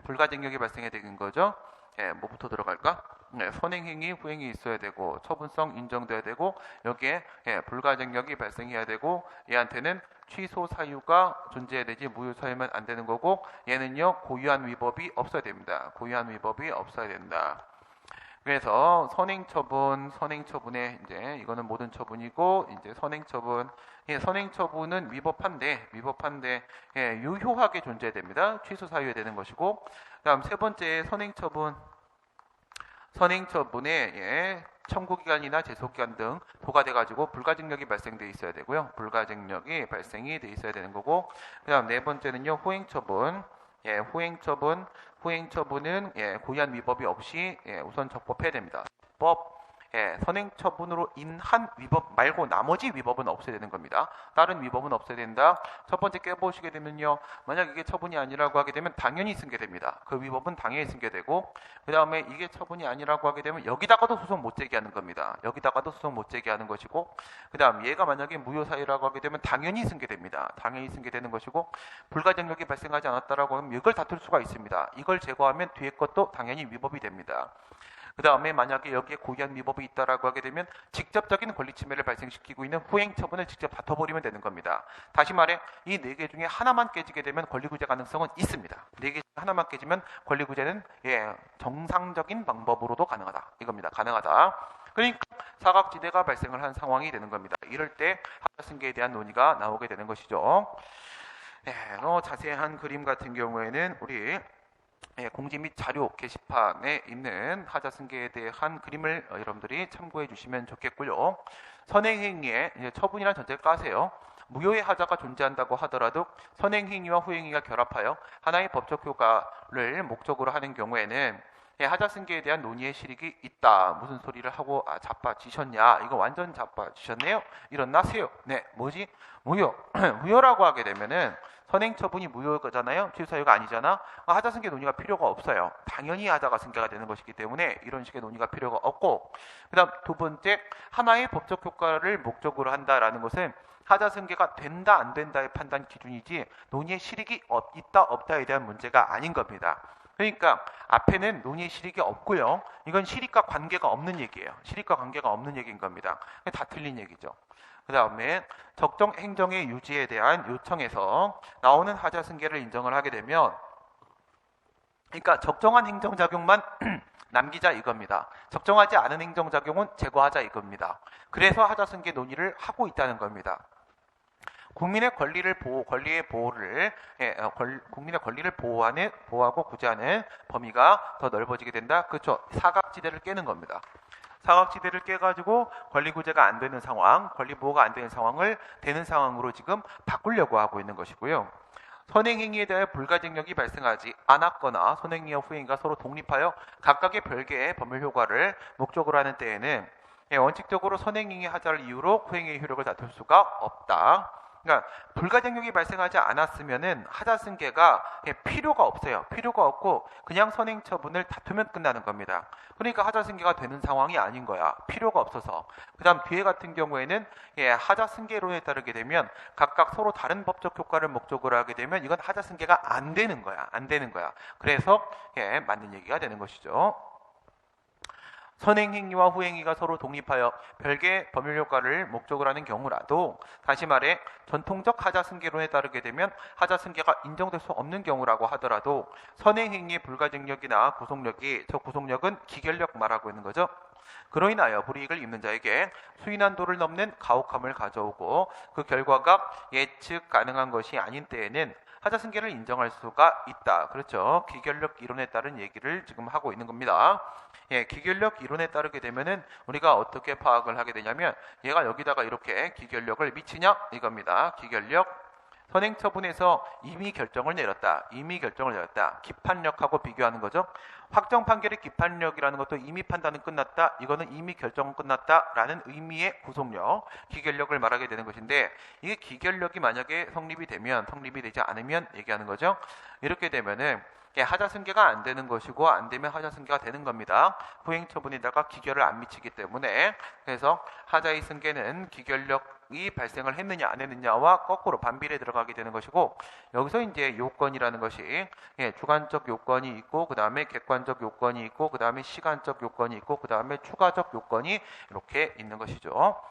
불가증력이 발생해야 되는 거죠. 뭐부터 들어갈까? 선행행위, 후행이 있어야 되고 처분성 인정돼야 되고 여기에 불가증력이 발생해야 되고 얘한테는 취소 사유가 존재해야 되지 무효 사유면 안 되는 거고 얘는요 고유한 위법이 없어야 됩니다. 고유한 위법이 없어야 된다. 그래서 선행처분에 이제 이거는 모든 처분이고 이제 선행처분 선행처분은 위법한데 유효하게 존재됩니다. 취소 사유에 되는 것이고 그다음 세 번째 선행처분에 청구기간이나 제소기간 등 부과돼가지고 불가증력이 발생돼 있어야 되고요. 불가증력이 발생이 돼 있어야 되는 거고 그 다음 네 번째는요 후행처분 후행처분은 고의한 위법이 없이 우선 적법해야 됩니다. 법 선행처분으로 인한 위법 말고 나머지 위법은 없어야 되는 겁니다. 다른 위법은 없어야 된다. 첫 번째 깨보시게 되면요. 만약 이게 처분이 아니라고 하게 되면 당연히 승계됩니다. 그 위법은 당연히 승계되고 그 다음에 이게 처분이 아니라고 하게 되면 여기다가도 소송 못 제기하는 겁니다. 여기다가도 소송 못 제기하는 것이고 그 다음 얘가 만약에 무효사유라고 하게 되면 당연히 승계됩니다. 당연히 승계되는 것이고 불가정력이 발생하지 않았다라고 하면 이걸 다툴 수가 있습니다. 이걸 제거하면 뒤에 것도 당연히 위법이 됩니다. 그 다음에 만약에 여기에 고의한 위법이 있다라고 하게 되면 직접적인 권리 침해를 발생시키고 있는 후행 처분을 직접 다퉈버리면 되는 겁니다. 다시 말해 이 네 개 중에 하나만 깨지게 되면 권리구제 가능성은 있습니다. 네 개 중에 하나만 깨지면 권리구제는 정상적인 방법으로도 가능하다. 이겁니다. 가능하다. 그러니까 사각지대가 발생을 한 상황이 되는 겁니다. 이럴 때 하자승계에 대한 논의가 나오게 되는 것이죠. 자세한 그림 같은 경우에는 우리 공지 및 자료 게시판에 있는 하자승계에 대한 그림을 여러분들이 참고해 주시면 좋겠고요. 선행행위의 처분이라는 전제를 까세요. 무효의 하자가 존재한다고 하더라도 선행행위와 후행위가 결합하여 하나의 법적 효과를 목적으로 하는 경우에는 하자승계에 대한 논의의 실익이 있다. 무슨 소리를 하고 자빠지셨냐? 이거 완전 자빠지셨네요. 일어나세요. 네, 뭐지? 무효. 무효라고 하게 되면은 선행처분이 무효잖아요. 취소사유가 아니잖아. 하자승계 논의가 필요가 없어요. 당연히 하자가 승계가 되는 것이기 때문에 이런 식의 논의가 필요가 없고 그 다음 두 번째 하나의 법적 효과를 목적으로 한다라는 것은 하자승계가 된다 안 된다의 판단 기준이지 논의의 실익이 있다 없다에 대한 문제가 아닌 겁니다. 그러니까 앞에는 논의의 실익이 없고요. 이건 실익과 관계가 없는 얘기예요. 실익과 관계가 없는 얘기인 겁니다. 다 틀린 얘기죠. 그 다음에 적정 행정의 유지에 대한 요청에서 나오는 하자승계를 인정을 하게 되면 그러니까 적정한 행정작용만 남기자 이겁니다. 적정하지 않은 행정작용은 제거하자 이겁니다. 그래서 하자승계 논의를 하고 있다는 겁니다. 국민의 권리의 보호를 국민의 권리를 보호하고 구제하는 범위가 더 넓어지게 된다. 그렇죠. 사각지대를 깨는 겁니다. 사각지대를 깨가지고 권리구제가 안 되는 상황, 권리보호가 안 되는 상황을 되는 상황으로 지금 바꾸려고 하고 있는 것이고요. 선행행위에 대해 불가증력이 발생하지 않았거나 선행행위와 후행위가 서로 독립하여 각각의 별개의 법률효과를 목적으로 하는 때에는 원칙적으로 선행행위 하자를 이유로 후행의 효력을 다툴 수가 없다. 그러니까 불가증력이 발생하지 않았으면은 하자승계가 필요가 없어요. 필요가 없고 그냥 선행처분을 다투면 끝나는 겁니다. 그러니까 하자승계가 되는 상황이 아닌 거야. 필요가 없어서. 그 다음 뒤에 같은 경우에는 하자승계론에 따르게 되면 각각 서로 다른 법적 효과를 목적으로 하게 되면 이건 하자승계가 안 되는 거야. 안 되는 거야. 그래서 맞는 얘기가 되는 것이죠. 선행행위와 후행위가 서로 독립하여 별개의 법률효과를 목적으로 하는 경우라도 다시 말해 전통적 하자승계론에 따르게 되면 하자승계가 인정될 수 없는 경우라고 하더라도 선행행위의 불가증력이나 구속력이 저 구속력은 기결력 말하고 있는 거죠. 그로 인하여 불이익을 입는 자에게 수인한도를 넘는 가혹함을 가져오고 그 결과가 예측 가능한 것이 아닌 때에는 하자승계를 인정할 수가 있다. 그렇죠. 기결력 이론에 따른 얘기를 지금 하고 있는 겁니다. 기결력 이론에 따르게 되면은 우리가 어떻게 파악을 하게 되냐면 얘가 여기다가 이렇게 기결력을 미치냐 이겁니다. 기결력 선행처분에서 이미 결정을 내렸다. 이미 결정을 내렸다. 기판력하고 비교하는 거죠. 확정 판결의 기판력이라는 것도 이미 판단은 끝났다. 이거는 이미 결정은 끝났다라는 의미의 구속력, 기결력을 말하게 되는 것인데 이게 기결력이 만약에 성립이 되면 성립이 되지 않으면 얘기하는 거죠. 이렇게 되면은 하자승계가 안 되는 것이고 안 되면 하자승계가 되는 겁니다. 후행처분에다가 기결을 안 미치기 때문에 그래서 하자의 승계는 기결력이 발생을 했느냐 안 했느냐와 거꾸로 반비례 들어가게 되는 것이고 여기서 이제 요건이라는 것이 주관적 요건이 있고 그 다음에 객관적 요건이 있고 그 다음에 시간적 요건이 있고 그 다음에 추가적 요건이 이렇게 있는 것이죠.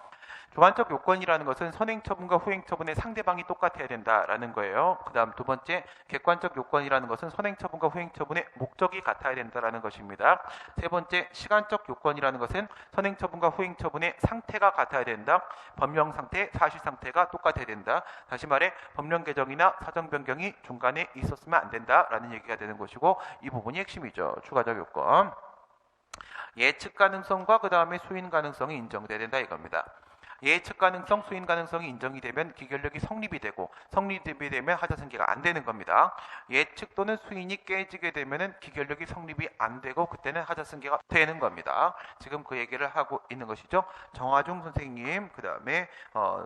주관적 요건이라는 것은 선행처분과 후행처분의 상대방이 똑같아야 된다라는 거예요. 그 다음 두 번째 객관적 요건이라는 것은 선행처분과 후행처분의 목적이 같아야 된다라는 것입니다. 세 번째 시간적 요건이라는 것은 선행처분과 후행처분의 상태가 같아야 된다. 법령 상태, 사실 상태가 똑같아야 된다. 다시 말해 법령 개정이나 사정 변경이 중간에 있었으면 안 된다라는 얘기가 되는 것이고 이 부분이 핵심이죠. 추가적 요건. 예측 가능성과 그 다음에 수인 가능성이 인정돼야 된다 이겁니다. 예측 가능성, 수인 가능성이 인정이 되면 기결력이 성립이 되고 성립이 되면 하자승계가 안 되는 겁니다. 예측 또는 수인이 깨지게 되면은 기결력이 성립이 안 되고 그때는 하자승계가 되는 겁니다. 지금 그 얘기를 하고 있는 것이죠. 정화중 선생님, 그 다음에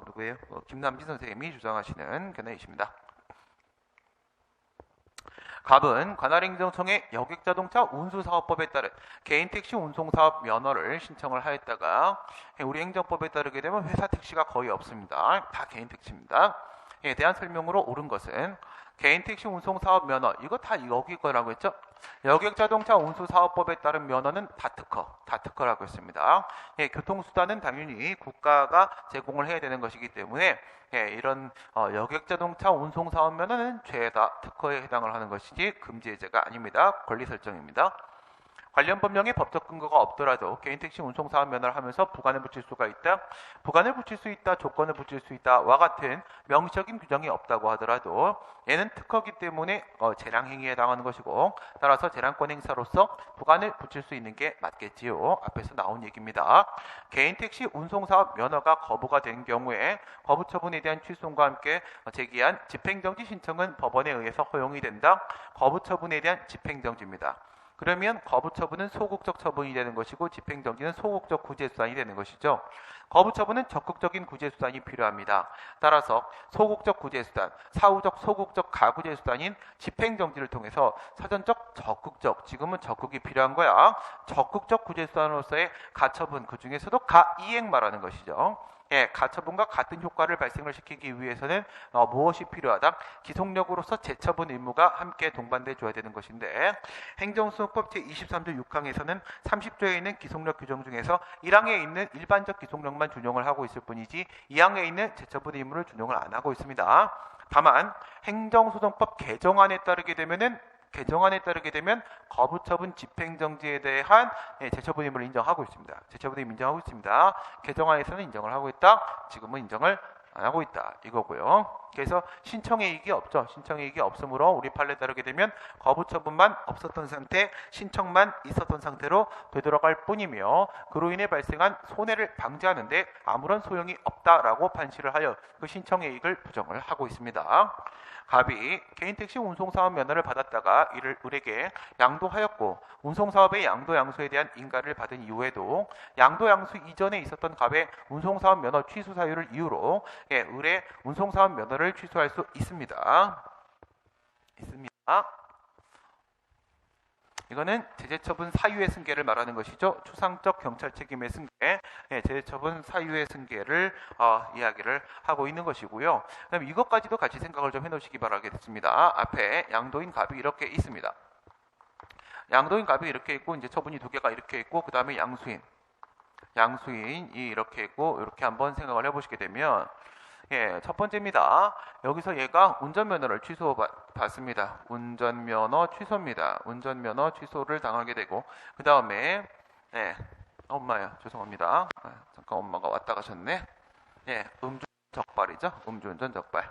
누구예요? 김남진 선생님이 주장하시는 견해이십니다. 갑은 관할행정청의 여객자동차 운수사업법에 따른 개인택시 운송사업 면허를 신청을 하였다가 우리 행정법에 따르게 되면 회사 택시가 거의 없습니다. 다 개인택시입니다. 에 대한 설명으로 옳은 것은 개인택시 운송사업 면허, 이거 다 여기 거라고 했죠? 여객자동차 운수사업법에 따른 면허는 다 특허라고 했습니다. 예, 교통수단은 당연히 국가가 제공을 해야 되는 것이기 때문에 이런 여객자동차 운송사업 면허는 죄다 특허에 해당을 하는 것이지 금지해제가 아닙니다. 권리 설정입니다. 관련 법령에 법적 근거가 없더라도 개인택시 운송사업 면허를 하면서 부관을 붙일 수가 있다. 부관을 붙일 수 있다. 조건을 붙일 수 있다와 같은 명시적인 규정이 없다고 하더라도 얘는 특허기 때문에 재량행위에 해당하는 것이고 따라서 재량권 행사로서 부관을 붙일 수 있는 게 맞겠지요. 앞에서 나온 얘기입니다. 개인택시 운송사업 면허가 거부가 된 경우에 거부처분에 대한 취소과 함께 제기한 집행정지 신청은 법원에 의해서 허용이 된다. 거부처분에 대한 집행정지입니다. 그러면 거부처분은 소극적 처분이 되는 것이고 집행정지는 소극적 구제수단이 되는 것이죠. 거부처분은 적극적인 구제수단이 필요합니다. 따라서 소극적 구제수단, 사후적 소극적 가구제수단인 집행정지를 통해서 사전적 적극적, 지금은 적극이 필요한 거야. 적극적 구제수단으로서의 가처분, 그 중에서도 가이행 말하는 것이죠. 예, 가처분과 같은 효과를 발생을 시키기 위해서는 무엇이 필요하다? 기속력으로서 재처분 의무가 함께 동반돼 줘야 되는 것인데 행정소송법 제23조 6항에서는 30조에 있는 기속력 규정 중에서 1항에 있는 일반적 기속력만 준용을 하고 있을 뿐이지 2항에 있는 재처분 의무를 준용을 안 하고 있습니다. 다만 행정소송법 개정안에 따르게 되면 거부처분 집행정지에 대한 재처분 의무를 인정하고 있습니다. 재처분 의무 인정하고 있습니다. 개정안에서는 인정을 하고 있다. 지금은 인정을 안 하고 있다. 이거고요. 그래서 신청의 이익이 없죠. 신청의 이익이 없으므로 우리 판례에 따르게 되면 거부처분만 없었던 상태, 신청만 있었던 상태로 되돌아갈 뿐이며 그로 인해 발생한 손해를 방지하는데 아무런 소용이 없다라고 판시를 하여 그 신청의 이익을 부정을 하고 있습니다. 갑이 개인택시 운송사업 면허를 받았다가 이를 을에게 양도하였고 운송사업의 양도양수에 대한 인가를 받은 이후에도 양도양수 이전에 있었던 갑의 운송사업 면허 취소 사유를 이유로 을의 운송사업 면허를 취소할 수 있습니다. 이거는 제재처분 사유의 승계를 말하는 것이죠. 추상적 경찰 책임의 승계, 제재처분 사유의 승계를 이야기를 하고 있는 것이고요. 그다음 이것까지도 같이 생각을 좀 해놓으시기 바라겠습니다. 앞에 양도인 갑이 이렇게 있습니다. 양도인 갑이 이렇게 있고 이제 처분이 두 개가 이렇게 있고 그 다음에 양수인이 이렇게 있고 이렇게 한번 생각을 해보시게 되면 첫 번째입니다. 여기서 얘가 운전면허를 취소받습니다. 운전면허 취소입니다. 운전면허 취소를 당하게 되고 그 다음에 엄마야 죄송합니다. 잠깐 엄마가 왔다 가셨네. 음주운전 적발이죠. 음주운전 적발.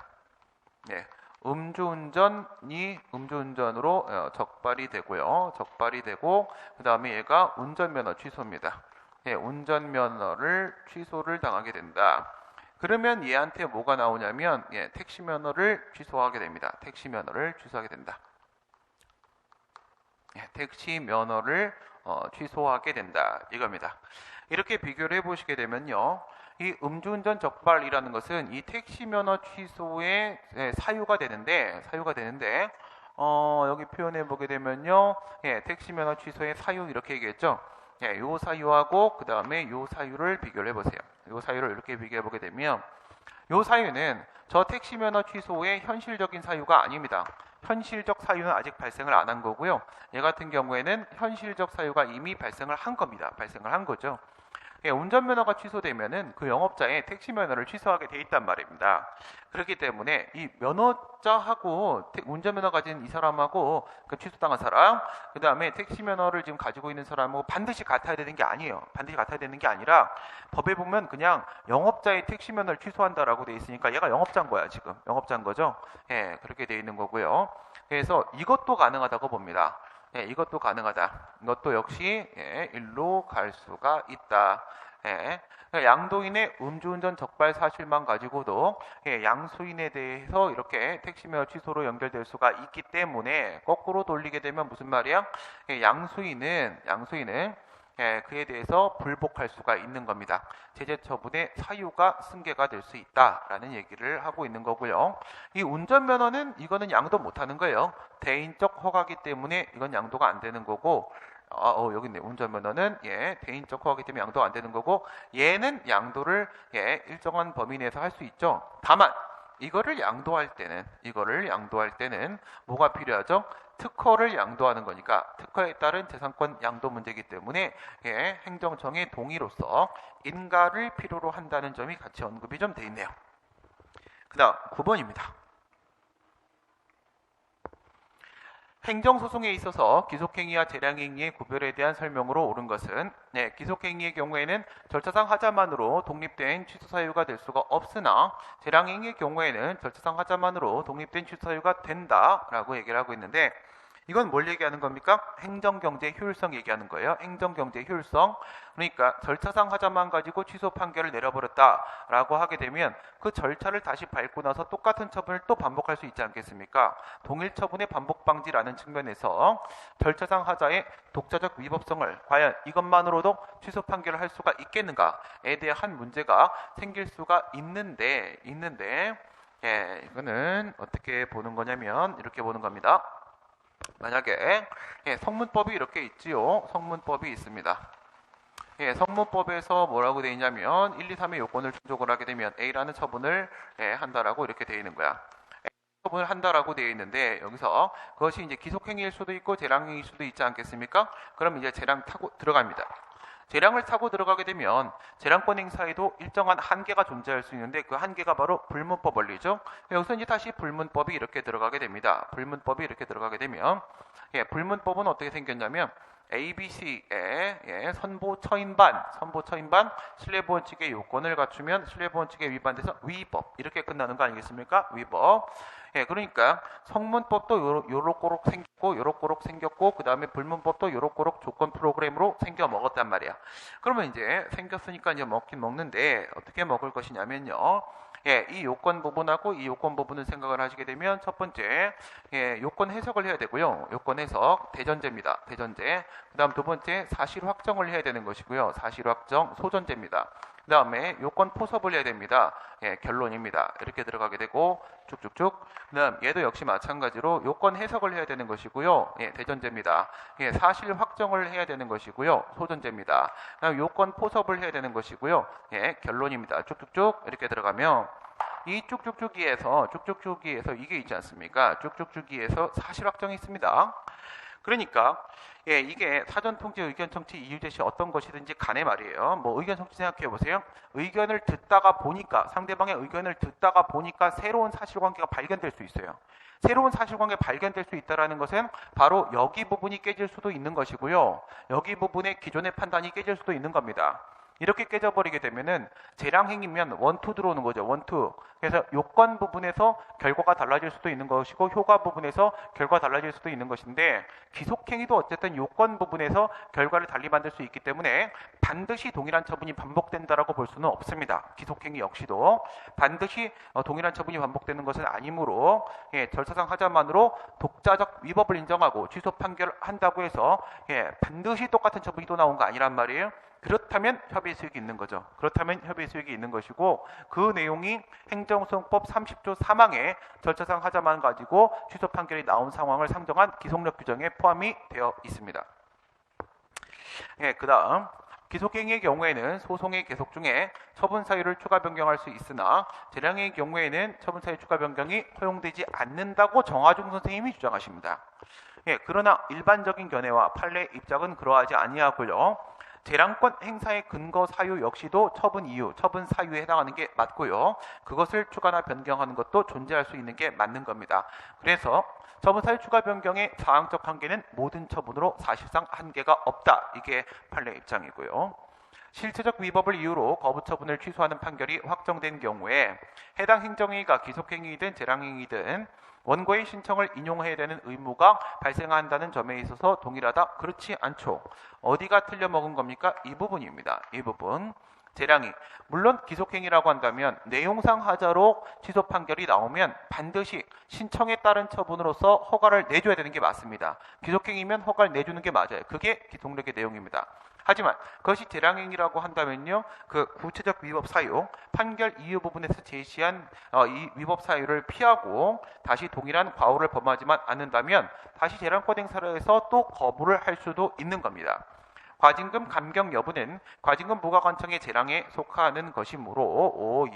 음주운전으로 적발이 되고요. 적발이 되고 그 다음에 얘가 운전면허 취소입니다. 운전면허를 취소를 당하게 된다. 그러면 얘한테 뭐가 나오냐면 택시 면허를 취소하게 됩니다. 택시 면허를 취소하게 된다. 택시 면허를 취소하게 된다. 이겁니다. 이렇게 비교를 해보시게 되면요. 이 음주운전 적발이라는 것은 이 택시 면허 취소의 사유가 되는데 여기 표현해 보게 되면요. 택시 면허 취소의 사유 이렇게 얘기했죠. 요 사유하고 그 다음에 요 사유를 비교를 해보세요. 요 사유를 이렇게 비교해 보게 되면 요 사유는 저 택시 면허 취소의 현실적인 사유가 아닙니다. 현실적 사유는 아직 발생을 안 한 거고요. 얘 같은 경우에는 현실적 사유가 이미 발생을 한 겁니다. 발생을 한 거죠. 운전면허가 취소되면은 그 영업자의 택시 면허를 취소하게 돼 있단 말입니다. 그렇기 때문에 이 면허자하고 운전면허 가진 이 사람하고 그 취소당한 사람, 그 다음에 택시 면허를 지금 가지고 있는 사람하고 반드시 같아야 되는 게 아니에요. 반드시 같아야 되는 게 아니라 법에 보면 그냥 영업자의 택시 면허를 취소한다라고 돼 있으니까 얘가 영업자인 거야 지금. 영업자인 거죠. 그렇게 돼 있는 거고요. 그래서 이것도 가능하다고 봅니다. 이것도 가능하다. 이것도 역시 일로 갈 수가 있다. 예. 양도인의 음주운전 적발 사실만 가지고도 양수인에 대해서 이렇게 택시면허 취소로 연결될 수가 있기 때문에 거꾸로 돌리게 되면 무슨 말이야? 양수인은 그에 대해서 불복할 수가 있는 겁니다. 제재 처분의 사유가 승계가 될 수 있다라는 얘기를 하고 있는 거고요. 이 운전면허는 이거는 양도 못하는 거예요. 대인적 허가기 때문에 이건 양도가 안 되는 거고, 여기 있네. 운전면허는 대인적 허가기 때문에 양도가 안 되는 거고, 얘는 양도를 일정한 범위 내에서 할 수 있죠. 다만 이거를 양도할 때는 뭐가 필요하죠? 특허를 양도하는 거니까 특허에 따른 재산권 양도 문제이기 때문에 행정청의 동의로서 인가를 필요로 한다는 점이 같이 언급이 좀 돼 있네요. 그 다음 9번입니다. 행정소송에 있어서 기속행위와 재량행위의 구별에 대한 설명으로 옳은 것은 기속행위의 경우에는 절차상 하자만으로 독립된 취소 사유가 될 수가 없으나 재량행위의 경우에는 절차상 하자만으로 독립된 취소 사유가 된다라고 얘기를 하고 있는데, 이건 뭘 얘기하는 겁니까? 행정경제 효율성 얘기하는 거예요. 행정경제 효율성. 그러니까 절차상 하자만 가지고 취소 판결을 내려버렸다라고 하게 되면 그 절차를 다시 밟고 나서 똑같은 처분을 또 반복할 수 있지 않겠습니까? 동일 처분의 반복 방지라는 측면에서 절차상 하자의 독자적 위법성을 과연 이것만으로도 취소 판결을 할 수가 있겠는가에 대한 문제가 생길 수가 있는데 이거는 어떻게 보는 거냐면 이렇게 보는 겁니다. 만약에 성문법이 이렇게 있지요. 성문법이 있습니다. 성문법에서 뭐라고 되어 있냐면 1, 2, 3의 요건을 충족을 하게 되면 A라는 처분을 한다라고 이렇게 되어 있는 거야. 처분을 한다라고 되어 있는데, 여기서 그것이 이제 기속행위일 수도 있고 재량행위일 수도 있지 않겠습니까? 그럼 이제 재량 타고 들어갑니다. 재량을 타고 들어가게 되면 재량권 행사에도 일정한 한계가 존재할 수 있는데 그 한계가 바로 불문법 원리죠. 여기서 이제 다시 불문법이 이렇게 들어가게 됩니다. 불문법이 이렇게 들어가게 되면 불문법은 어떻게 생겼냐면 ABC의 선보 처인반 신뢰보원 측의 요건을 갖추면 신뢰보원 측에 위반돼서 위법 이렇게 끝나는 거 아니겠습니까? 위법. 그러니까 성문법도 요렇고록 생겼고 그 다음에 불문법도 요렇고록 조건 프로그램으로 생겨 먹었단 말이야. 그러면 이제 생겼으니까 이제 먹긴 먹는데 어떻게 먹을 것이냐면요. 이 요건 부분하고 이 요건 부분을 생각을 하시게 되면 첫 번째 요건 해석을 해야 되고요. 요건 해석 대전제입니다. 대전제. 그 다음 두 번째 사실 확정을 해야 되는 것이고요. 사실 확정 소전제입니다. 그 다음에 요건 포섭을 해야 됩니다. 결론입니다. 이렇게 들어가게 되고 쭉쭉쭉. 그 다음 얘도 역시 마찬가지로 요건 해석을 해야 되는 것이고요. 대전제입니다. 사실 확정을 해야 되는 것이고요. 소전제입니다. 그 다음 요건 포섭을 해야 되는 것이고요. 결론입니다. 쭉쭉쭉 이렇게 들어가면 이 쭉쭉쭉이에서 이게 있지 않습니까? 쭉쭉쭉이에서 사실 확정이 있습니다. 그러니까 이게 사전 통지, 의견 청취, 이유 제시 어떤 것이든지 간에 말이에요. 뭐 의견 청취 생각해 보세요. 의견을 듣다가 보니까 상대방의 의견을 듣다가 보니까 새로운 사실관계가 발견될 수 있어요. 새로운 사실관계 발견될 수 있다는 것은 바로 여기 부분이 깨질 수도 있는 것이고요. 여기 부분의 기존의 판단이 깨질 수도 있는 겁니다. 이렇게 깨져버리게 되면은 재량행위면 원투 들어오는 거죠. 원투. 그래서 요건 부분에서 결과가 달라질 수도 있는 것이고 효과 부분에서 결과가 달라질 수도 있는 것인데, 기속행위도 어쨌든 요건 부분에서 결과를 달리 만들 수 있기 때문에 반드시 동일한 처분이 반복된다라고 볼 수는 없습니다. 기속행위 역시도 반드시 동일한 처분이 반복되는 것은 아니므로 절차상 하자만으로 독자적 위법을 인정하고 취소 판결한다고 해서 반드시 똑같은 처분이 또 나온 거 아니란 말이에요. 그렇다면 협의 수익이 있는 거죠. 그렇다면 협의 수익이 있는 것이고, 그 내용이 행정소송법 30조 3항의 절차상 하자만 가지고 취소 판결이 나온 상황을 상정한 기속력 규정에 포함이 되어 있습니다. 그 다음 기속행위의 경우에는 소송의 계속 중에 처분 사유를 추가 변경할 수 있으나 재량행위의 경우에는 처분 사유 추가 변경이 허용되지 않는다고 정화중 선생님이 주장하십니다. 그러나 일반적인 견해와 판례 입장은 그러하지 아니하고요. 재량권 행사의 근거 사유 역시도 처분 이유, 처분 사유에 해당하는 게 맞고요. 그것을 추가나 변경하는 것도 존재할 수 있는 게 맞는 겁니다. 그래서 처분 사유 추가 변경의 사항적 한계는 모든 처분으로 사실상 한계가 없다. 이게 판례 입장이고요. 실체적 위법을 이유로 거부 처분을 취소하는 판결이 확정된 경우에 해당 행정행위가 기속행위이든 재량행위이든 원고의 신청을 인용해야 되는 의무가 발생한다는 점에 있어서 동일하다? 그렇지 않죠. 어디가 틀려먹은 겁니까? 이 부분입니다. 이 부분. 재량이 물론 기속행위라고 한다면 내용상 하자로 취소 판결이 나오면 반드시 신청에 따른 처분으로서 허가를 내줘야 되는 게 맞습니다. 기속행위면 허가를 내주는 게 맞아요. 그게 기동력의 내용입니다. 하지만 그것이 재량행위라고 한다면요, 그 구체적 위법 사유, 판결 이유 부분에서 제시한 이 위법 사유를 피하고 다시 동일한 과오를 범하지만 않는다면 다시 재량권 행사를 해서 또 거부를 할 수도 있는 겁니다. 과징금 감경 여부는 과징금 부과관청의 재량에 속하는 것이므로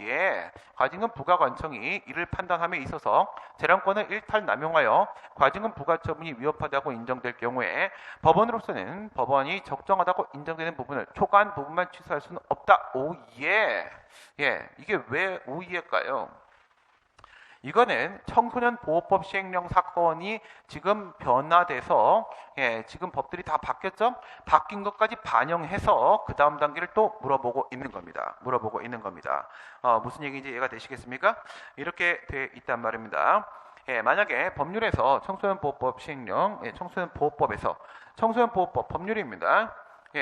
과징금 부과관청이 이를 판단함에 있어서 재량권을 일탈 남용하여 과징금 부과 처분이 위법하다고 인정될 경우에 법원으로서는 법원이 적정하다고 인정되는 부분을 초과한 부분만 취소할 수는 없다. 이게 왜 오예일까요? 이거는 청소년 보호법 시행령 사건이 지금 변화돼서 지금 법들이 다 바뀌었죠? 바뀐 것까지 반영해서 그 다음 단계를 또 물어보고 있는 겁니다. 무슨 얘기인지 이해가 되시겠습니까? 이렇게 돼 있단 말입니다. 만약에 법률에서 청소년 보호법 시행령, 청소년 보호법에서 청소년 보호법 법률입니다.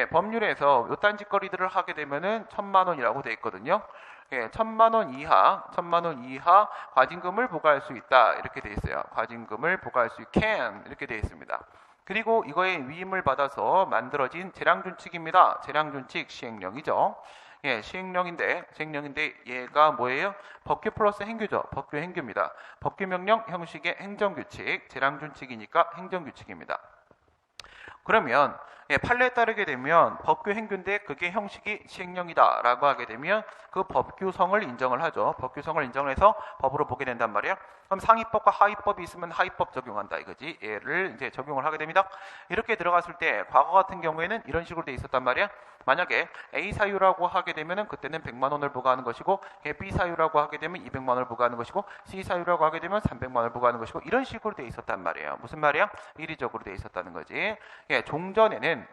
법률에서 요딴 짓거리들을 하게 되면은 1,000만 원이라고 돼 있거든요. 1,000만 원 이하 과징금을 부과할 수 있다. 이렇게 돼 있어요. 과징금을 부과할 수 can 이렇게 돼 있습니다. 그리고 이거에 위임을 받아서 만들어진 재량준칙입니다. 재량준칙 시행령이죠. 시행령인데 얘가 뭐예요? 법규 플러스 행규죠. 법규 행규입니다. 법규명령 형식의 행정규칙, 재량준칙이니까 행정규칙입니다. 그러면 판례에 따르게 되면 법규 행규인데 그게 형식이 시행령이다 라고 하게 되면 그 법규성을 인정을 하죠. 법규성을 인정해서 법으로 보게 된단 말이에요. 그럼 상위법과 하위법이 있으면 하위법 적용한다 이거지. 얘를 이제 적용을 하게 됩니다. 이렇게 들어갔을 때 과거 같은 경우에는 이런 식으로 돼 있었단 말이야. 만약에 A 사유라고 하게 되면은 그때는 100만 원을 부과하는 것이고, B 사유라고 하게 되면 200만 원을 부과하는 것이고, C 사유라고 하게 되면 300만 원을 부과하는 것이고, 이런 식으로 돼 있었단 말이에요. 무슨 말이야? 이리적으로 돼 있었다는 거지. 종전에는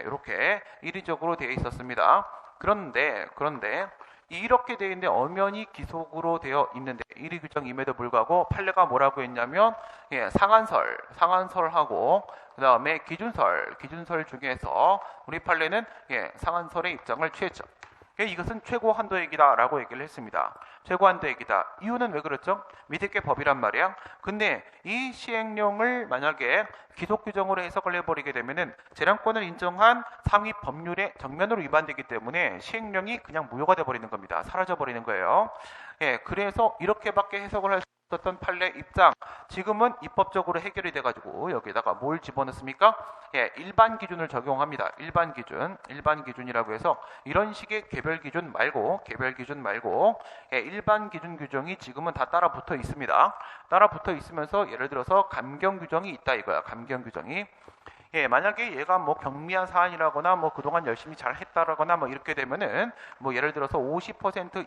이렇게 이리적으로 되어 있었습니다. 그런데 이렇게 되어 있는데 엄연히 기속으로 되어 있는데 이리 규정임에도 불구하고 판례가 뭐라고 했냐면 상한설하고 그 다음에 기준설 중에서 우리 판례는 상한설의 입장을 취했죠. 이것은 최고 한도액이다 라고 얘기를 했습니다. 최고 한도액이다. 이유는 왜 그렇죠? 밑에 게 법이란 말이야. 근데 이 시행령을 만약에 기속 규정으로 해석을 해버리게 되면은 재량권을 인정한 상위 법률에 정면으로 위반되기 때문에 시행령이 그냥 무효가 돼버리는 겁니다. 사라져버리는 거예요. 그래서 이렇게밖에 해석을 할 수 없었던 판례 입장, 지금은 입법적으로 해결이 돼가지고 여기에다가 뭘 집어넣습니까? 일반 기준을 적용합니다. 일반 기준이라고 해서 이런 식의 개별 기준 말고 일반 기준 규정이 지금은 다 따라 붙어 있습니다. 따라 붙어 있으면서 예를 들어서 감경 규정이 있다 이거야. 감경 규정이. 만약에 얘가 뭐 경미한 사안이라거나 뭐 그동안 열심히 잘 했다라거나 뭐 이렇게 되면은 뭐 예를 들어서 50%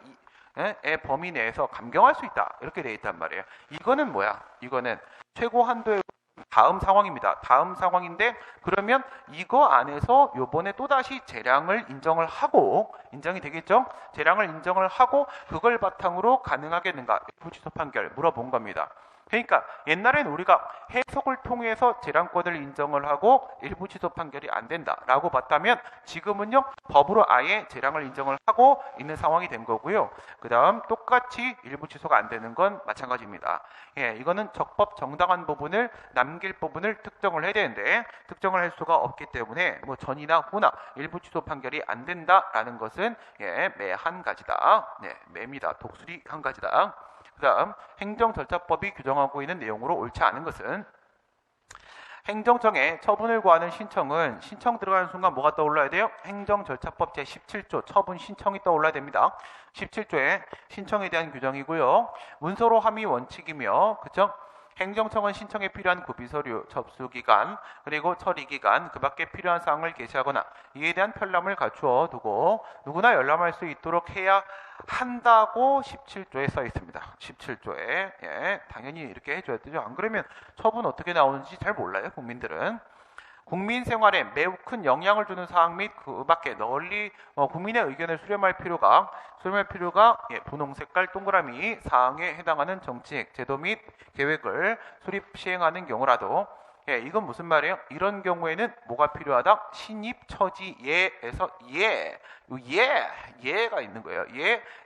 의 범위 내에서 감경할 수 있다. 이렇게 돼 있단 말이에요. 이거는 뭐야? 이거는 최고 한도의 다음 상황입니다. 다음 상황인데 그러면 이거 안에서 요번에 또다시 재량을 인정을 하고, 인정이 되겠죠? 재량을 인정을 하고 그걸 바탕으로 가능하겠는가? 불취소 판결 물어본 겁니다. 그러니까 옛날엔 우리가 해석을 통해서 재량권을 인정을 하고 일부 취소 판결이 안 된다라고 봤다면 지금은요 법으로 아예 재량을 인정을 하고 있는 상황이 된 거고요. 그 다음 똑같이 일부 취소가 안 되는 건 마찬가지입니다. 이거는 적법 정당한 부분을 남길 부분을 특정을 해야 되는데 특정을 할 수가 없기 때문에 뭐 전이나 후나 일부 취소 판결이 안 된다라는 것은 매 한 가지다. 매입니다. 독수리 한 가지다. 그 다음 행정절차법이 규정하고 있는 내용으로 옳지 않은 것은 행정청에 처분을 구하는 신청은 신청 들어가는 순간 뭐가 떠올라야 돼요? 행정절차법 제17조 처분 신청이 떠올라야 됩니다. 17조에 신청에 대한 규정이고요. 문서로 함의 원칙이며 그쵸? 행정청은 신청에 필요한 구비서류, 접수기간, 그리고 처리기간, 그 밖에 필요한 사항을 게시하거나 이에 대한 편람을 갖추어 두고 누구나 열람할 수 있도록 해야 한다고 17조에 써 있습니다. 17조에 당연히 이렇게 해줘야 되죠. 안 그러면 처분 어떻게 나오는지 잘 몰라요. 국민들은. 국민 생활에 매우 큰 영향을 주는 사항 및 그 밖에 널리 국민의 의견을 수렴할 필요가 분홍 색깔 동그라미 사항에 해당하는 정책, 제도 및 계획을 수립 시행하는 경우라도 예, 이건 무슨 말이에요? 이런 경우에는 뭐가 필요하다? 신입 처지 예에서 예가 있는 거예요.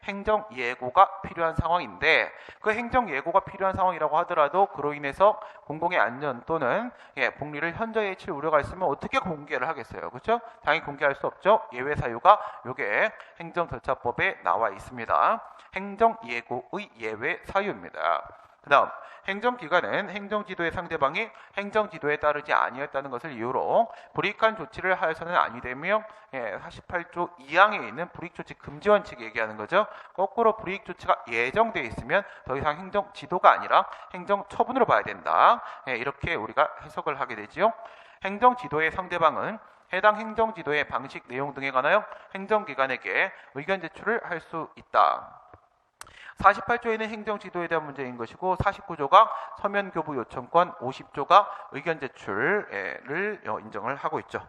행정 예고가 필요한 상황인데 그 행정 예고가 필요한 상황이라고 하더라도 그로 인해서 공공의 안전 또는 복리를 현저히 해칠 우려가 있으면 어떻게 공개를 하겠어요? 그렇죠? 당연히 공개할 수 없죠. 예외 사유가 요게 행정절차법에 나와 있습니다. 행정 예고의 예외 사유입니다. 그 다음 행정기관은 행정지도의 상대방이 행정지도에 따르지 아니했다는 것을 이유로 불이익한 조치를 하여서는 아니 되며 48조 2항에 있는 불이익조치 금지원칙 얘기하는 거죠. 거꾸로 불이익조치가 예정되어 있으면 더 이상 행정지도가 아니라 행정처분으로 봐야 된다. 이렇게 우리가 해석을 하게 되지요. 행정지도의 상대방은 해당 행정지도의 방식, 내용 등에 관하여 행정기관에게 의견 제출을 할 수 있다. 48조에는 행정지도에 대한 문제인 것이고 49조가 서면교부 요청권, 50조가 의견 제출을 인정을 하고 있죠.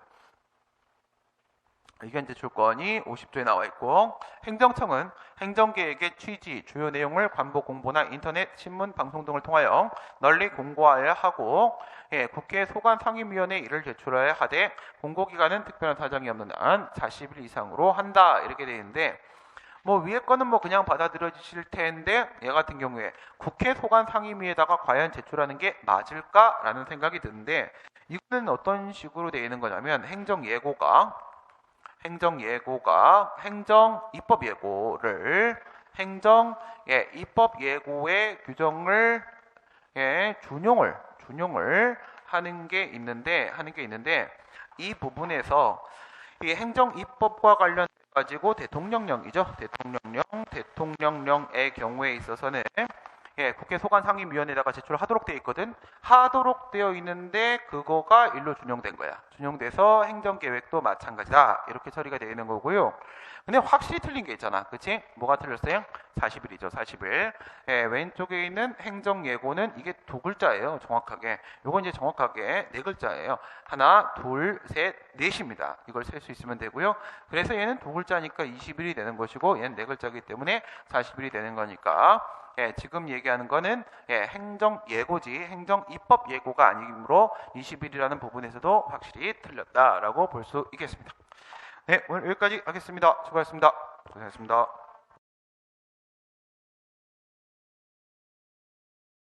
의견 제출권이 50조에 나와 있고 행정청은 행정계획의 취지, 주요 내용을 관보 공보나 인터넷, 신문, 방송 등을 통하여 널리 공고하여야 하고 국회 소관 상임위원회에 이를 제출하여야 하되 공고기간은 특별한 사정이 없는 한 40일 이상으로 한다 이렇게 되어 있는데 뭐 위에 거는 뭐 그냥 받아들여지실 텐데 얘 같은 경우에 국회 소관 상임위에다가 과연 제출하는 게 맞을까라는 생각이 드는데 이거는 어떤 식으로 되어 있는 거냐면 행정 입법 예고를 입법 예고의 규정을 준용을 하는 게 있는데 이 부분에서 이 행정 입법과 관련 가지고 대통령령의 경우에 있어서는 국회 소관 상임위원회에다가 제출하도록 되어 있거든. 하도록 되어 있는데 그거가 일로 준용된 거야. 준용돼서 행정계획도 마찬가지다. 이렇게 처리가 되어 있는 거고요. 근데 확실히 틀린 게 있잖아. 그치? 뭐가 틀렸어요? 40일이죠. 40일. 왼쪽에 있는 행정예고는 이게 두 글자예요. 정확하게. 요건 이제 정확하게 네 글자예요. 하나, 둘, 셋, 넷입니다. 이걸 셀 수 있으면 되고요. 그래서 얘는 두 글자니까 20일이 되는 것이고 얘는 네 글자이기 때문에 40일이 되는 거니까 지금 얘기하는 거는 행정 예고지 행정 입법 예고가 아니므로 20일이라는 부분에서도 확실히 틀렸다라고 볼 수 있겠습니다. 네, 오늘 여기까지 하겠습니다. 수고하셨습니다. 고생하셨습니다.